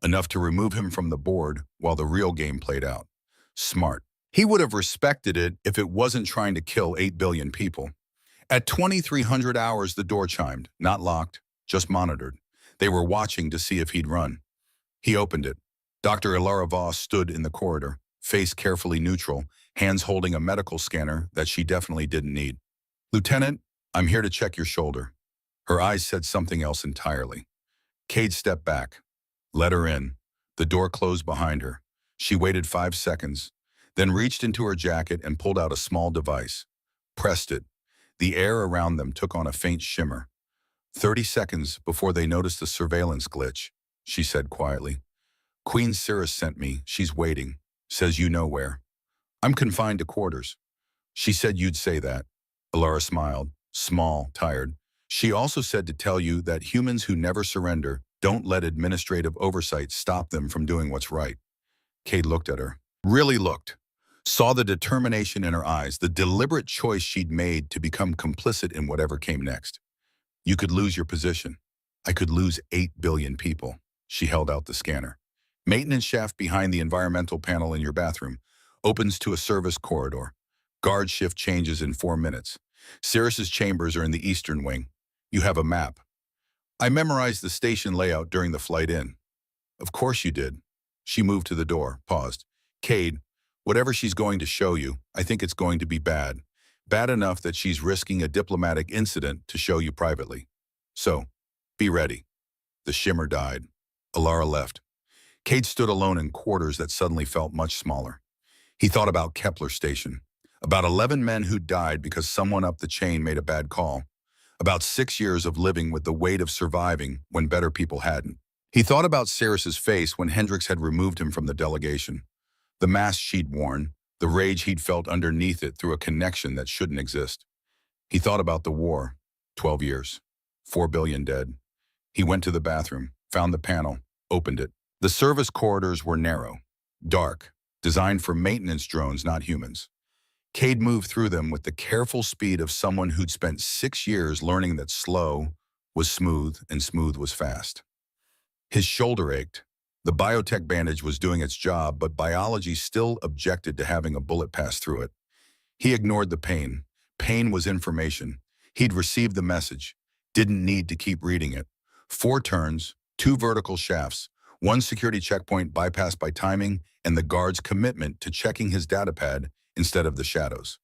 Enough to remove him from the board while the real game played out. Smart. He would have respected it if it wasn't trying to kill 8 billion people. At 2300 hours, the door chimed, not locked, just monitored. They were watching to see if he'd run. He opened it. Dr. Ilara Voss stood in the corridor, face carefully neutral, hands holding a medical scanner that she definitely didn't need. Lieutenant, I'm here to check your shoulder. Her eyes said something else entirely. Cade stepped back. Let her in. The door closed behind her. She waited 5 seconds, then reached into her jacket and pulled out a small device. Pressed it. The air around them took on a faint shimmer. 30 seconds before they noticed the surveillance glitch, she said quietly. Queen Sirrus sent me. She's waiting. Says you know where. I'm confined to quarters. She said you'd say that. Ilara smiled, small, tired. She also said to tell you that humans who never surrender don't let administrative oversight stop them from doing what's right. Cade looked at her. Really looked. Saw the determination in her eyes, the deliberate choice she'd made to become complicit in whatever came next. You could lose your position. I could lose 8 billion people. She held out the scanner. Maintenance shaft behind the environmental panel in your bathroom. Opens to a service corridor. Guard shift changes in 4 minutes. Sirrus's chambers are in the eastern wing. You have a map. I memorized the station layout during the flight in. Of course you did. She moved to the door, paused. Cade, whatever she's going to show you, I think it's going to be bad. Bad enough that she's risking a diplomatic incident to show you privately. So, be ready. The shimmer died. Ilara left. Cade stood alone in quarters that suddenly felt much smaller. He thought about Kepler Station. About 11 men who died because someone up the chain made a bad call. About 6 years of living with the weight of surviving when better people hadn't. He thought about Sirrus's face when Hendrix had removed him from the delegation. The mask she'd worn, the rage he'd felt underneath it through a connection that shouldn't exist. He thought about the war. 12 years. 4 billion dead. He went to the bathroom, found the panel, opened it. The service corridors were narrow, dark, designed for maintenance drones, not humans. Cade moved through them with the careful speed of someone who'd spent 6 years learning that slow was smooth and smooth was fast. His shoulder ached. The biotech bandage was doing its job, but biology still objected to having a bullet pass through it. He ignored the pain. Pain was information. He'd received the message. Didn't need to keep reading it. 4 turns, 2 vertical shafts, 1 security checkpoint bypassed by timing, and the guard's commitment to checking his datapad instead of the shadows.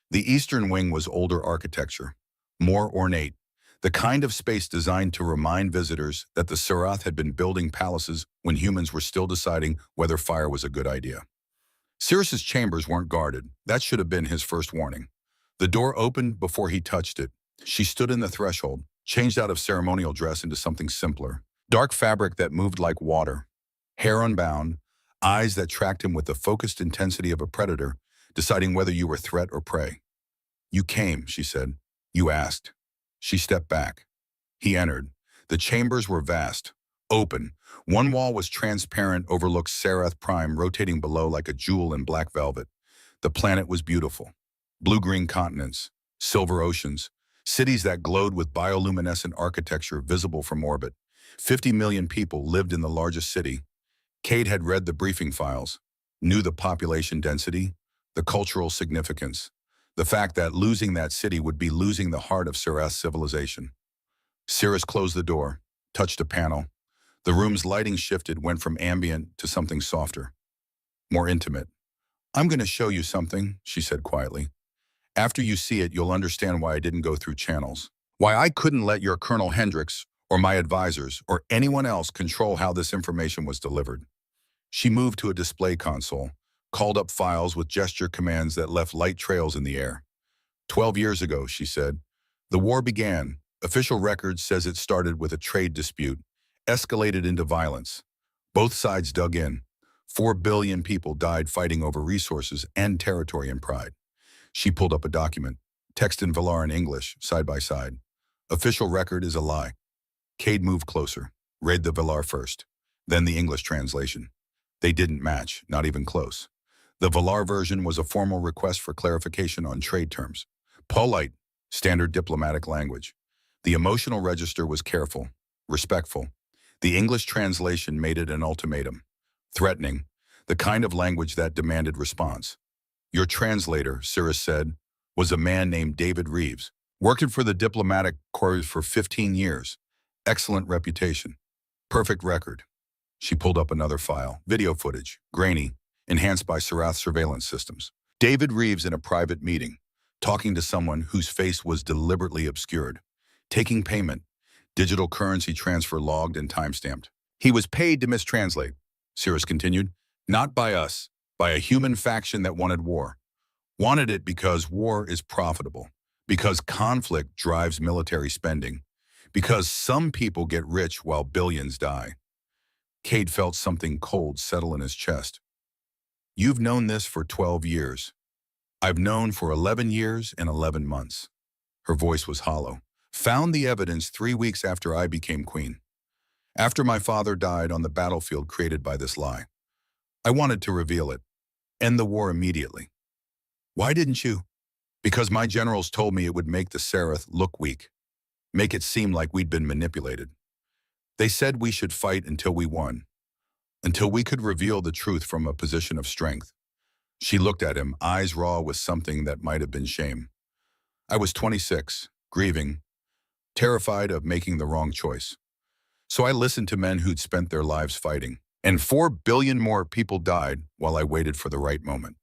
The eastern wing was older architecture, more ornate, the kind of space designed to remind visitors that the Sarath had been building palaces when humans were still deciding whether fire was a good idea. Sirrus's chambers weren't guarded. That should have been his first warning. The door opened before he touched it. She stood in the threshold, changed out of ceremonial dress into something simpler. Dark fabric that moved like water. Hair unbound, eyes that tracked him with the focused intensity of a predator, deciding whether you were threat or prey. You came, she said. You asked. She stepped back. He entered. The chambers were vast, open. One wall was transparent, overlooked Sarath Prime rotating below like a jewel in black velvet. The planet was beautiful. Blue-green continents, silver oceans, cities that glowed with bioluminescent architecture visible from orbit. 50 million people lived in the largest city. Cade had read the briefing files, knew the population density, the cultural significance. The fact that losing that city would be losing the heart of Sarath's civilization. Sirrus closed the door, touched a panel. The room's lighting shifted, went from ambient to something softer, more intimate. "I'm going to show you something," she said quietly. "After you see it, you'll understand why I didn't go through channels. Why I couldn't let your Colonel Hendricks or my advisors or anyone else control how this information was delivered." She moved to a display console, called up files with gesture commands that left light trails in the air. 12 years ago, she said, the war began. Official records says it started with a trade dispute, escalated into violence. Both sides dug in. 4 billion people died fighting over resources and territory and pride. She pulled up a document, text in Valar and English, side by side. Official record is a lie. Cade moved closer, read the Valar first, then the English translation. They didn't match, not even close. The Valar version was a formal request for clarification on trade terms. Polite, standard diplomatic language. The emotional register was careful, respectful. The English translation made it an ultimatum, threatening, the kind of language that demanded response. Your translator, Sirrus said, was a man named David Reeves, working for the diplomatic corps for 15 years. Excellent reputation. Perfect record. She pulled up another file, video footage, grainy, enhanced by Sarath surveillance systems. David Reeves in a private meeting, talking to someone whose face was deliberately obscured, taking payment, digital currency transfer logged and timestamped. He was paid to mistranslate, Sirrus continued, not by us, by a human faction that wanted war. Wanted it because war is profitable, because conflict drives military spending, because some people get rich while billions die. Cade felt something cold settle in his chest. You've known this for 12 years. I've known for 11 years and 11 months. Her voice was hollow. Found the evidence 3 weeks after I became queen. After my father died on the battlefield created by this lie. I wanted to reveal it. End the war immediately. Why didn't you? Because my generals told me it would make the Sarath look weak. Make it seem like we'd been manipulated. They said we should fight until we won. Until we could reveal the truth from a position of strength. She looked at him, eyes raw with something that might have been shame. I was 26, grieving, terrified of making the wrong choice. So I listened to men who'd spent their lives fighting. And 4 billion more people died while I waited for the right moment.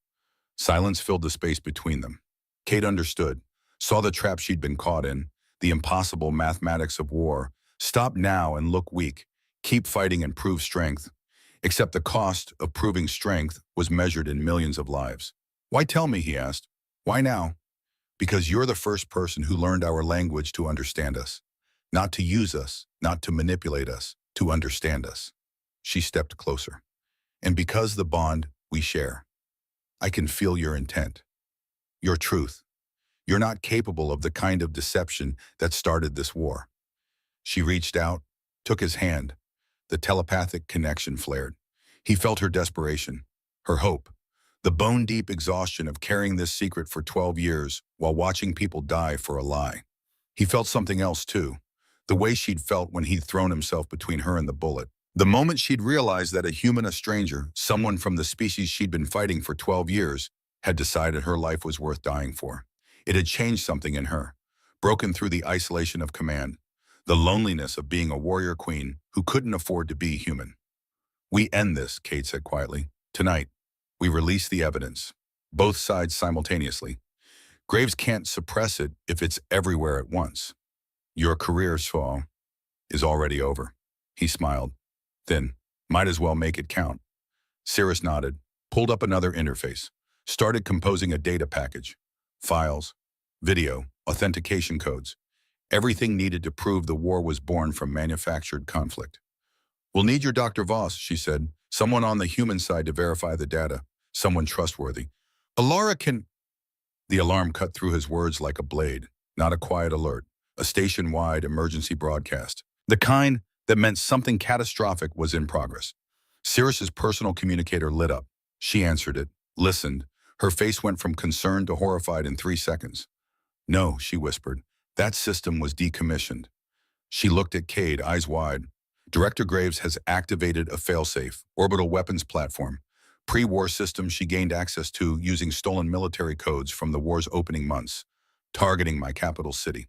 Silence filled the space between them. Cade understood, saw the trap she'd been caught in, the impossible mathematics of war. Stop now and look weak. Keep fighting and prove strength. Except the cost of proving strength was measured in millions of lives. Why tell me, he asked. Why now? Because you're the first person who learned our language to understand us. Not to use us, not to manipulate us, to understand us. She stepped closer. And because the bond we share, I can feel your intent, your truth. You're not capable of the kind of deception that started this war. She reached out, took his hand. The telepathic connection flared. He felt her desperation, her hope, the bone-deep exhaustion of carrying this secret for 12 years while watching people die for a lie. He felt something else too, the way she'd felt when he'd thrown himself between her and the bullet. The moment she'd realized that a stranger, someone from the species she'd been fighting for 12 years, had decided her life was worth dying for. It had changed something in her, broken through the isolation of command, the loneliness of being a warrior queen who couldn't afford to be human. We end this, Cade said quietly. Tonight, we release the evidence, both sides simultaneously. Graves can't suppress it if it's everywhere at once. Your career, Saul, is already over. He smiled. Then, might as well make it count. Sirrus nodded, pulled up another interface, started composing a data package. Files, video, authentication codes. Everything needed to prove the war was born from manufactured conflict. We'll need your Dr. Voss, she said. Someone on the human side to verify the data. Someone trustworthy. Alara can... The alarm cut through his words like a blade. Not a quiet alert. A station-wide emergency broadcast. The kind that meant something catastrophic was in progress. Sirrus's personal communicator lit up. She answered it, listened. Her face went from concerned to horrified in 3 seconds. No, she whispered. That system was decommissioned. She looked at Cade, eyes wide. Director Graves has activated a failsafe, orbital weapons platform. Pre-war systems she gained access to using stolen military codes from the war's opening months, targeting my capital city.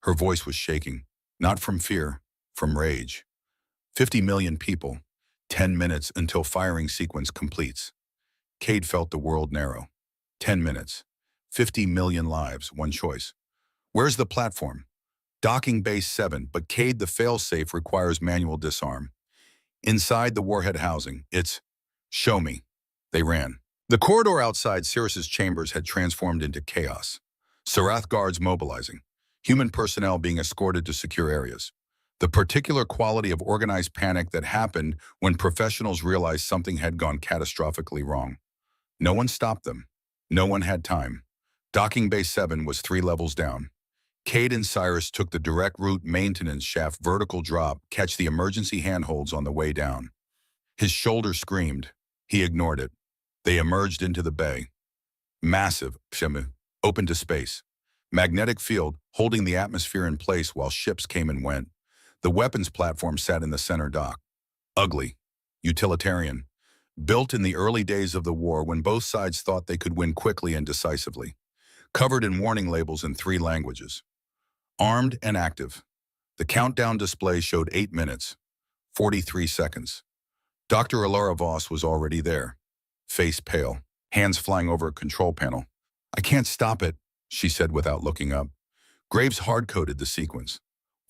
Her voice was shaking, not from fear, from rage. 50 million people, 10 minutes until firing sequence completes. Cade felt the world narrow. 10 minutes, 50 million lives, one choice. Where's the platform? Docking base 7, but Cade, the failsafe, requires manual disarm. Inside the warhead housing, it's, show me. They ran. The corridor outside Sirrus's chambers had transformed into chaos. Sarath guards mobilizing, human personnel being escorted to secure areas. The particular quality of organized panic that happened when professionals realized something had gone catastrophically wrong. No one stopped them. No one had time. Docking Bay 7 was 3 levels down. Cade and Sirrus took the direct route maintenance shaft vertical drop, catch the emergency handholds on the way down. His shoulder screamed. He ignored it. They emerged into the bay. Massive, open to space. Magnetic field holding the atmosphere in place while ships came and went. The weapons platform sat in the center dock. Ugly. Utilitarian. Built in the early days of the war when both sides thought they could win quickly and decisively. Covered in warning labels in 3 languages. Armed and active. The countdown display showed 8 minutes, 43 seconds. Dr. Alara Voss was already there. Face pale, hands flying over a control panel. I can't stop it, she said without looking up. Graves hard-coded the sequence.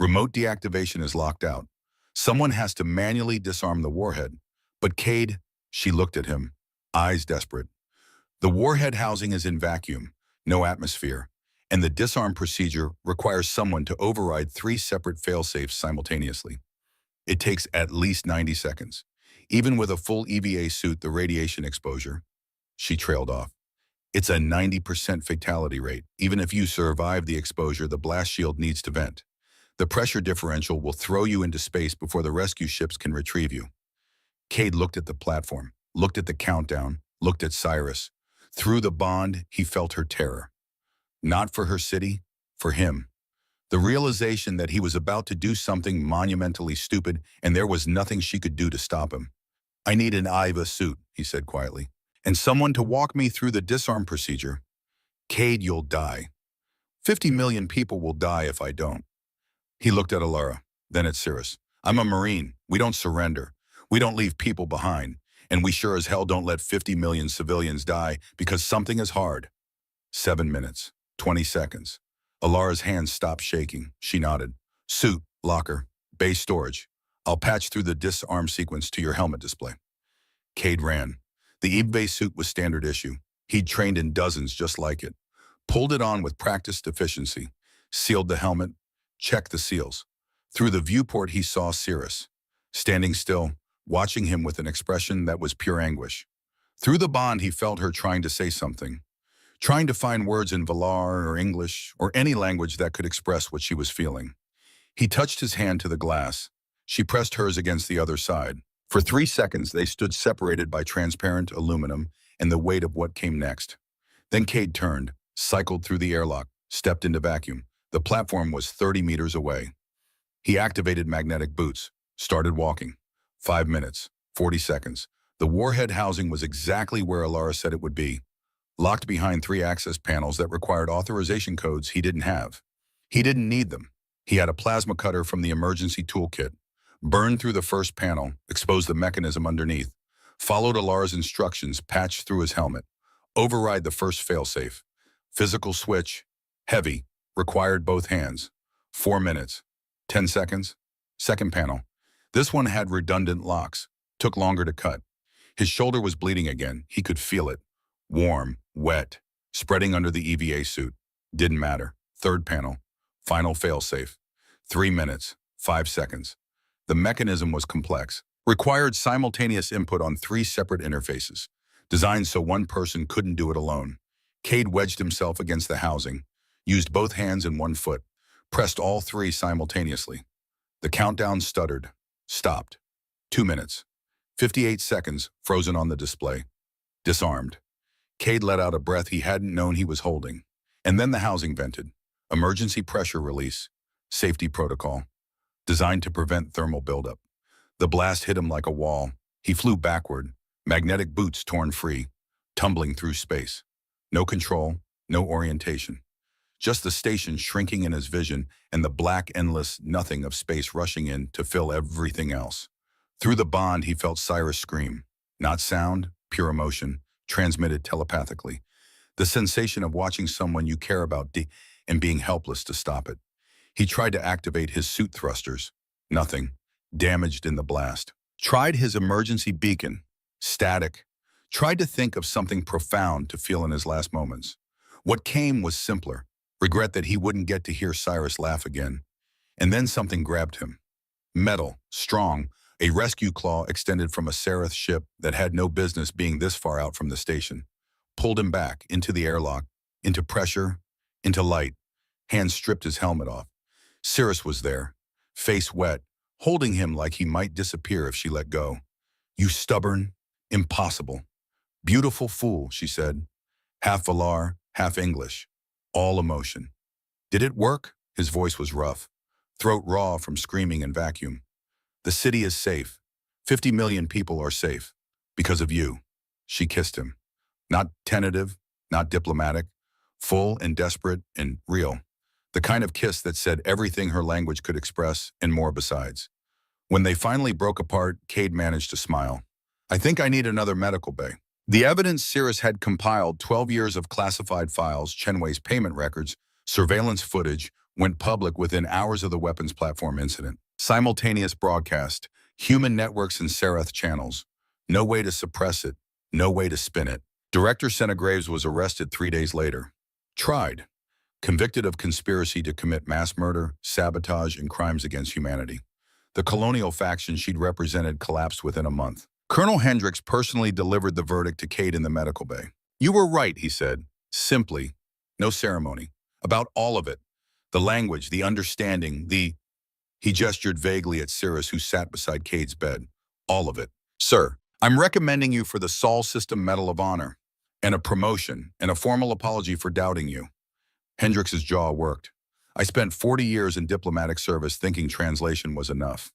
Remote deactivation is locked out. Someone has to manually disarm the warhead. But Cade, she looked at him, eyes desperate. The warhead housing is in vacuum, no atmosphere, and the disarm procedure requires someone to override 3 separate failsafes simultaneously. It takes at least 90 seconds. Even with a full EVA suit, the radiation exposure. She trailed off. It's a 90% fatality rate. Even if you survive the exposure, the blast shield needs to vent. The pressure differential will throw you into space before the rescue ships can retrieve you. Cade looked at the platform, looked at the countdown, looked at Sirrus. Through the bond, he felt her terror. Not for her city, for him. The realization that he was about to do something monumentally stupid and there was nothing she could do to stop him. I need an IVA suit, he said quietly, and someone to walk me through the disarm procedure. Cade, you'll die. 50 million people will die if I don't. He looked at Alara, then at Sirrus. I'm a Marine. We don't surrender. We don't leave people behind. And we sure as hell don't let 50 million civilians die because something is hard. 7 minutes, 20 seconds. Alara's hands stopped shaking. She nodded. Suit, locker, base storage. I'll patch through the disarm sequence to your helmet display. Cade ran. The eBay suit was standard issue. He'd trained in dozens just like it. Pulled it on with practiced efficiency. Sealed the helmet. Checked the seals. Through the viewport he saw Sirrus, standing still, watching him with an expression that was pure anguish. Through the bond he felt her trying to say something. Trying to find words in Valar or English or any language that could express what she was feeling. He touched his hand to the glass. She pressed hers against the other side. For 3 seconds, they stood separated by transparent aluminum and the weight of what came next. Then Cade turned, cycled through the airlock, stepped into vacuum. The platform was 30 meters away. He activated magnetic boots, started walking. 5 minutes, 40 seconds. The warhead housing was exactly where Alara said it would be. Locked behind 3 access panels that required authorization codes he didn't have. He didn't need them. He had a plasma cutter from the emergency toolkit. Burned through the first panel, exposed the mechanism underneath. Followed Alara's instructions, patched through his helmet. Override the first failsafe. Physical switch. Heavy. Required both hands. 4 minutes. 10 seconds. Second panel. This one had redundant locks. Took longer to cut. His shoulder was bleeding again. He could feel it. Warm, wet, spreading under the EVA suit. Didn't matter. Third panel. Final failsafe. 3 minutes. 5 seconds. The mechanism was complex. Required simultaneous input on 3 separate interfaces. Designed so one person couldn't do it alone. Cade wedged himself against the housing. Used both hands and 1 foot. Pressed all 3 simultaneously. The countdown stuttered. Stopped. 2 minutes. 58 seconds, frozen on the display. Disarmed. Cade let out a breath he hadn't known he was holding. And then the housing vented. Emergency pressure release. Safety protocol. Designed to prevent thermal buildup. The blast hit him like a wall. He flew backward. Magnetic boots torn free, tumbling through space. No control, no orientation. Just the station shrinking in his vision and the black endless nothing of space rushing in to fill everything else. Through the bond, he felt Sirrus scream. Not sound, pure emotion, transmitted telepathically. The sensation of watching someone you care about and being helpless to stop it. He tried to activate his suit thrusters. Nothing. Damaged in the blast. Tried his emergency beacon. Static. Tried to think of something profound to feel in his last moments. What came was simpler. Regret that he wouldn't get to hear Sirrus laugh again. And then something grabbed him. Metal, strong, a rescue claw extended from a Sarath ship that had no business being this far out from the station. Pulled him back, into the airlock, into pressure, into light. Hands stripped his helmet off. Sirrus was there, face wet, holding him like he might disappear if she let go. You stubborn, impossible. Beautiful fool, she said. Half Valar, half English. All emotion. Did it work? His voice was rough, throat raw from screaming and vacuum. The city is safe. 50 million people are safe. Because of you. She kissed him. Not tentative, not diplomatic, full and desperate and real. The kind of kiss that said everything her language could express and more besides. When they finally broke apart, Cade managed to smile. I think I need another medical bay. The evidence Sirrus had compiled, 12 years of classified files, Chenway's payment records, surveillance footage, went public within hours of the weapons platform incident. Simultaneous broadcast, human networks and Sarath channels. No way to suppress it, no way to spin it. Director Senegraves was arrested 3 days later. Tried. Convicted of conspiracy to commit mass murder, sabotage, and crimes against humanity. The colonial faction she'd represented collapsed within a month. Colonel Hendricks personally delivered the verdict to Cade in the medical bay. You were right, he said. Simply. No ceremony. About all of it. The language, the understanding, He gestured vaguely at Sirrus, who sat beside Cade's bed. All of it. Sir, I'm recommending you for the Sol System Medal of Honor, and a promotion, and a formal apology for doubting you. Hendricks's jaw worked. I spent 40 years in diplomatic service thinking translation was enough.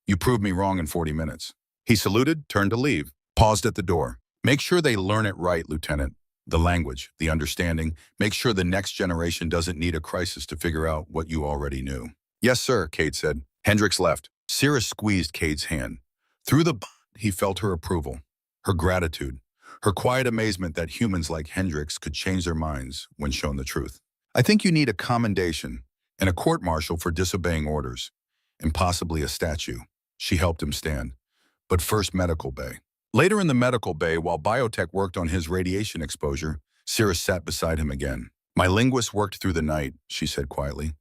You proved me wrong in 40 minutes. He saluted, turned to leave, paused at the door. Make sure they learn it right, Lieutenant. The language, the understanding. Make sure the next generation doesn't need a crisis to figure out what you already knew. Yes, sir, Cade said. Hendricks left. Sirrus squeezed Cade's hand. Through the bond, he felt her approval, her gratitude, her quiet amazement that humans like Hendricks could change their minds when shown the truth. I think you need a commendation and a court-martial for disobeying orders, and possibly a statue. She helped him stand. But first, medical bay. Later in the medical bay, while Biotech worked on his radiation exposure, Sirrus sat beside him again. My linguists worked through the night, she said quietly.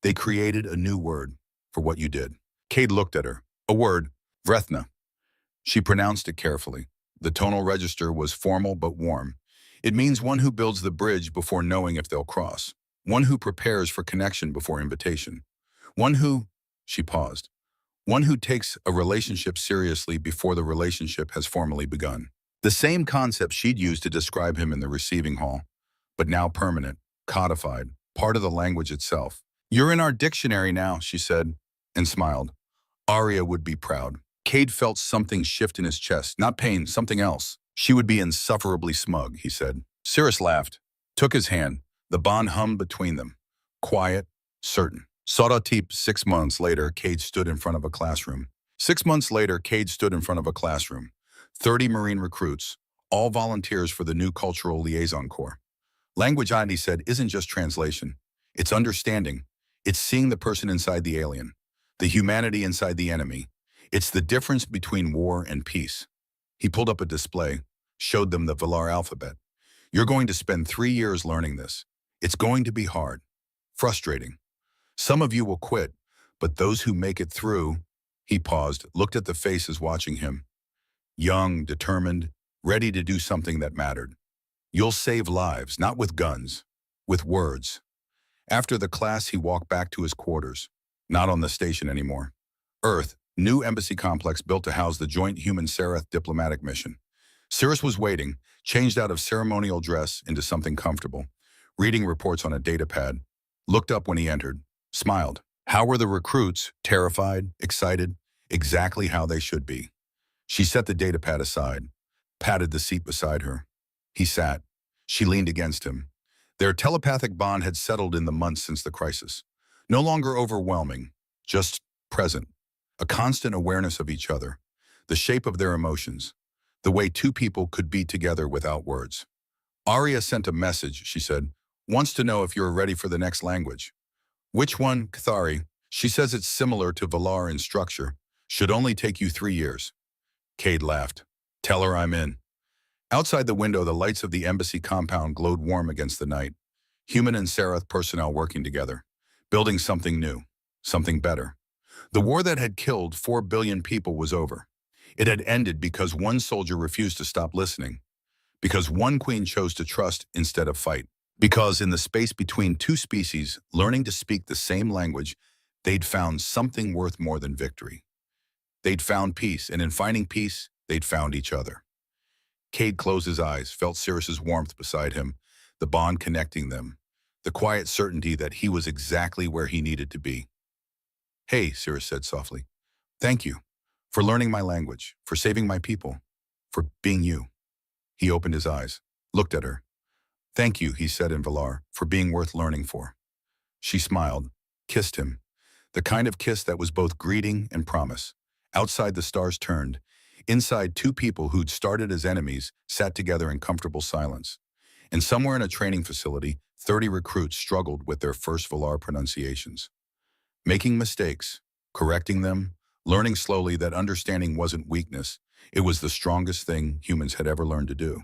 They created a new word for what you did. Cade looked at her. A word, Vrethna. She pronounced it carefully. The tonal register was formal but warm. It means one who builds the bridge before knowing if they'll cross. One who prepares for connection before invitation. One who, she paused, one who takes a relationship seriously before the relationship has formally begun. The same concept she'd used to describe him in the receiving hall, but now permanent, codified, part of the language itself. You're in our dictionary now, she said, and smiled. Arya would be proud. Cade felt something shift in his chest, not pain, something else. She would be insufferably smug, he said. Sirrus laughed, took his hand. The bond hummed between them. Quiet, certain. Sarath, 6 months later, Cade stood in front of a classroom. 6 months later, Cade stood in front of a classroom. 30 Marine recruits, all volunteers for the new Cultural Liaison Corps. Language, he said, isn't just translation. It's understanding. It's seeing the person inside the alien, the humanity inside the enemy. It's the difference between war and peace. He pulled up a display, showed them the Valar alphabet. You're going to spend 3 years learning this. It's going to be hard, frustrating. Some of you will quit, but those who make it through, he paused, looked at the faces watching him. Young, determined, ready to do something that mattered. You'll save lives, not with guns, with words. After the class, he walked back to his quarters, not on the station anymore. Earth, new embassy complex built to house the joint human-Sarath diplomatic mission. Sirrus was waiting, changed out of ceremonial dress into something comfortable, reading reports on a datapad, looked up when he entered, smiled. How were the recruits? Terrified, excited, exactly how they should be. She set the datapad aside. patted the seat beside her. He sat. She leaned against him. Their telepathic bond had settled in the months since the crisis. No longer overwhelming, just present. A constant awareness of each other, the shape of their emotions, the way two people could be together without words. Arya sent a message, she said, wants to know if you're ready for the next language. Which one, Cathari? She says it's similar to Valar in structure. Should only take you 3 years. Cade laughed. Tell her I'm in. Outside the window, the lights of the embassy compound glowed warm against the night. Human and Sarath personnel working together, building something new, something better. The war that had killed 4 billion people was over. It had ended because one soldier refused to stop listening, because one queen chose to trust instead of fight, because in the space between two species learning to speak the same language, they'd found something worth more than victory. They'd found peace, and in finding peace, they'd found each other. Cade closed his eyes, felt Sirrus's warmth beside him, the bond connecting them, the quiet certainty that he was exactly where he needed to be. Hey, Sirrus said softly. Thank you for learning my language, for saving my people, for being you. He opened his eyes, looked at her. Thank you, he said in Valar, for being worth learning for. She smiled, kissed him, the kind of kiss that was both greeting and promise. Outside, the stars turned. Inside, two people who'd started as enemies sat together in comfortable silence. And somewhere in a training facility, 30 recruits struggled with their first Valar pronunciations. Making mistakes, correcting them, learning slowly that understanding wasn't weakness, it was the strongest thing humans had ever learned to do.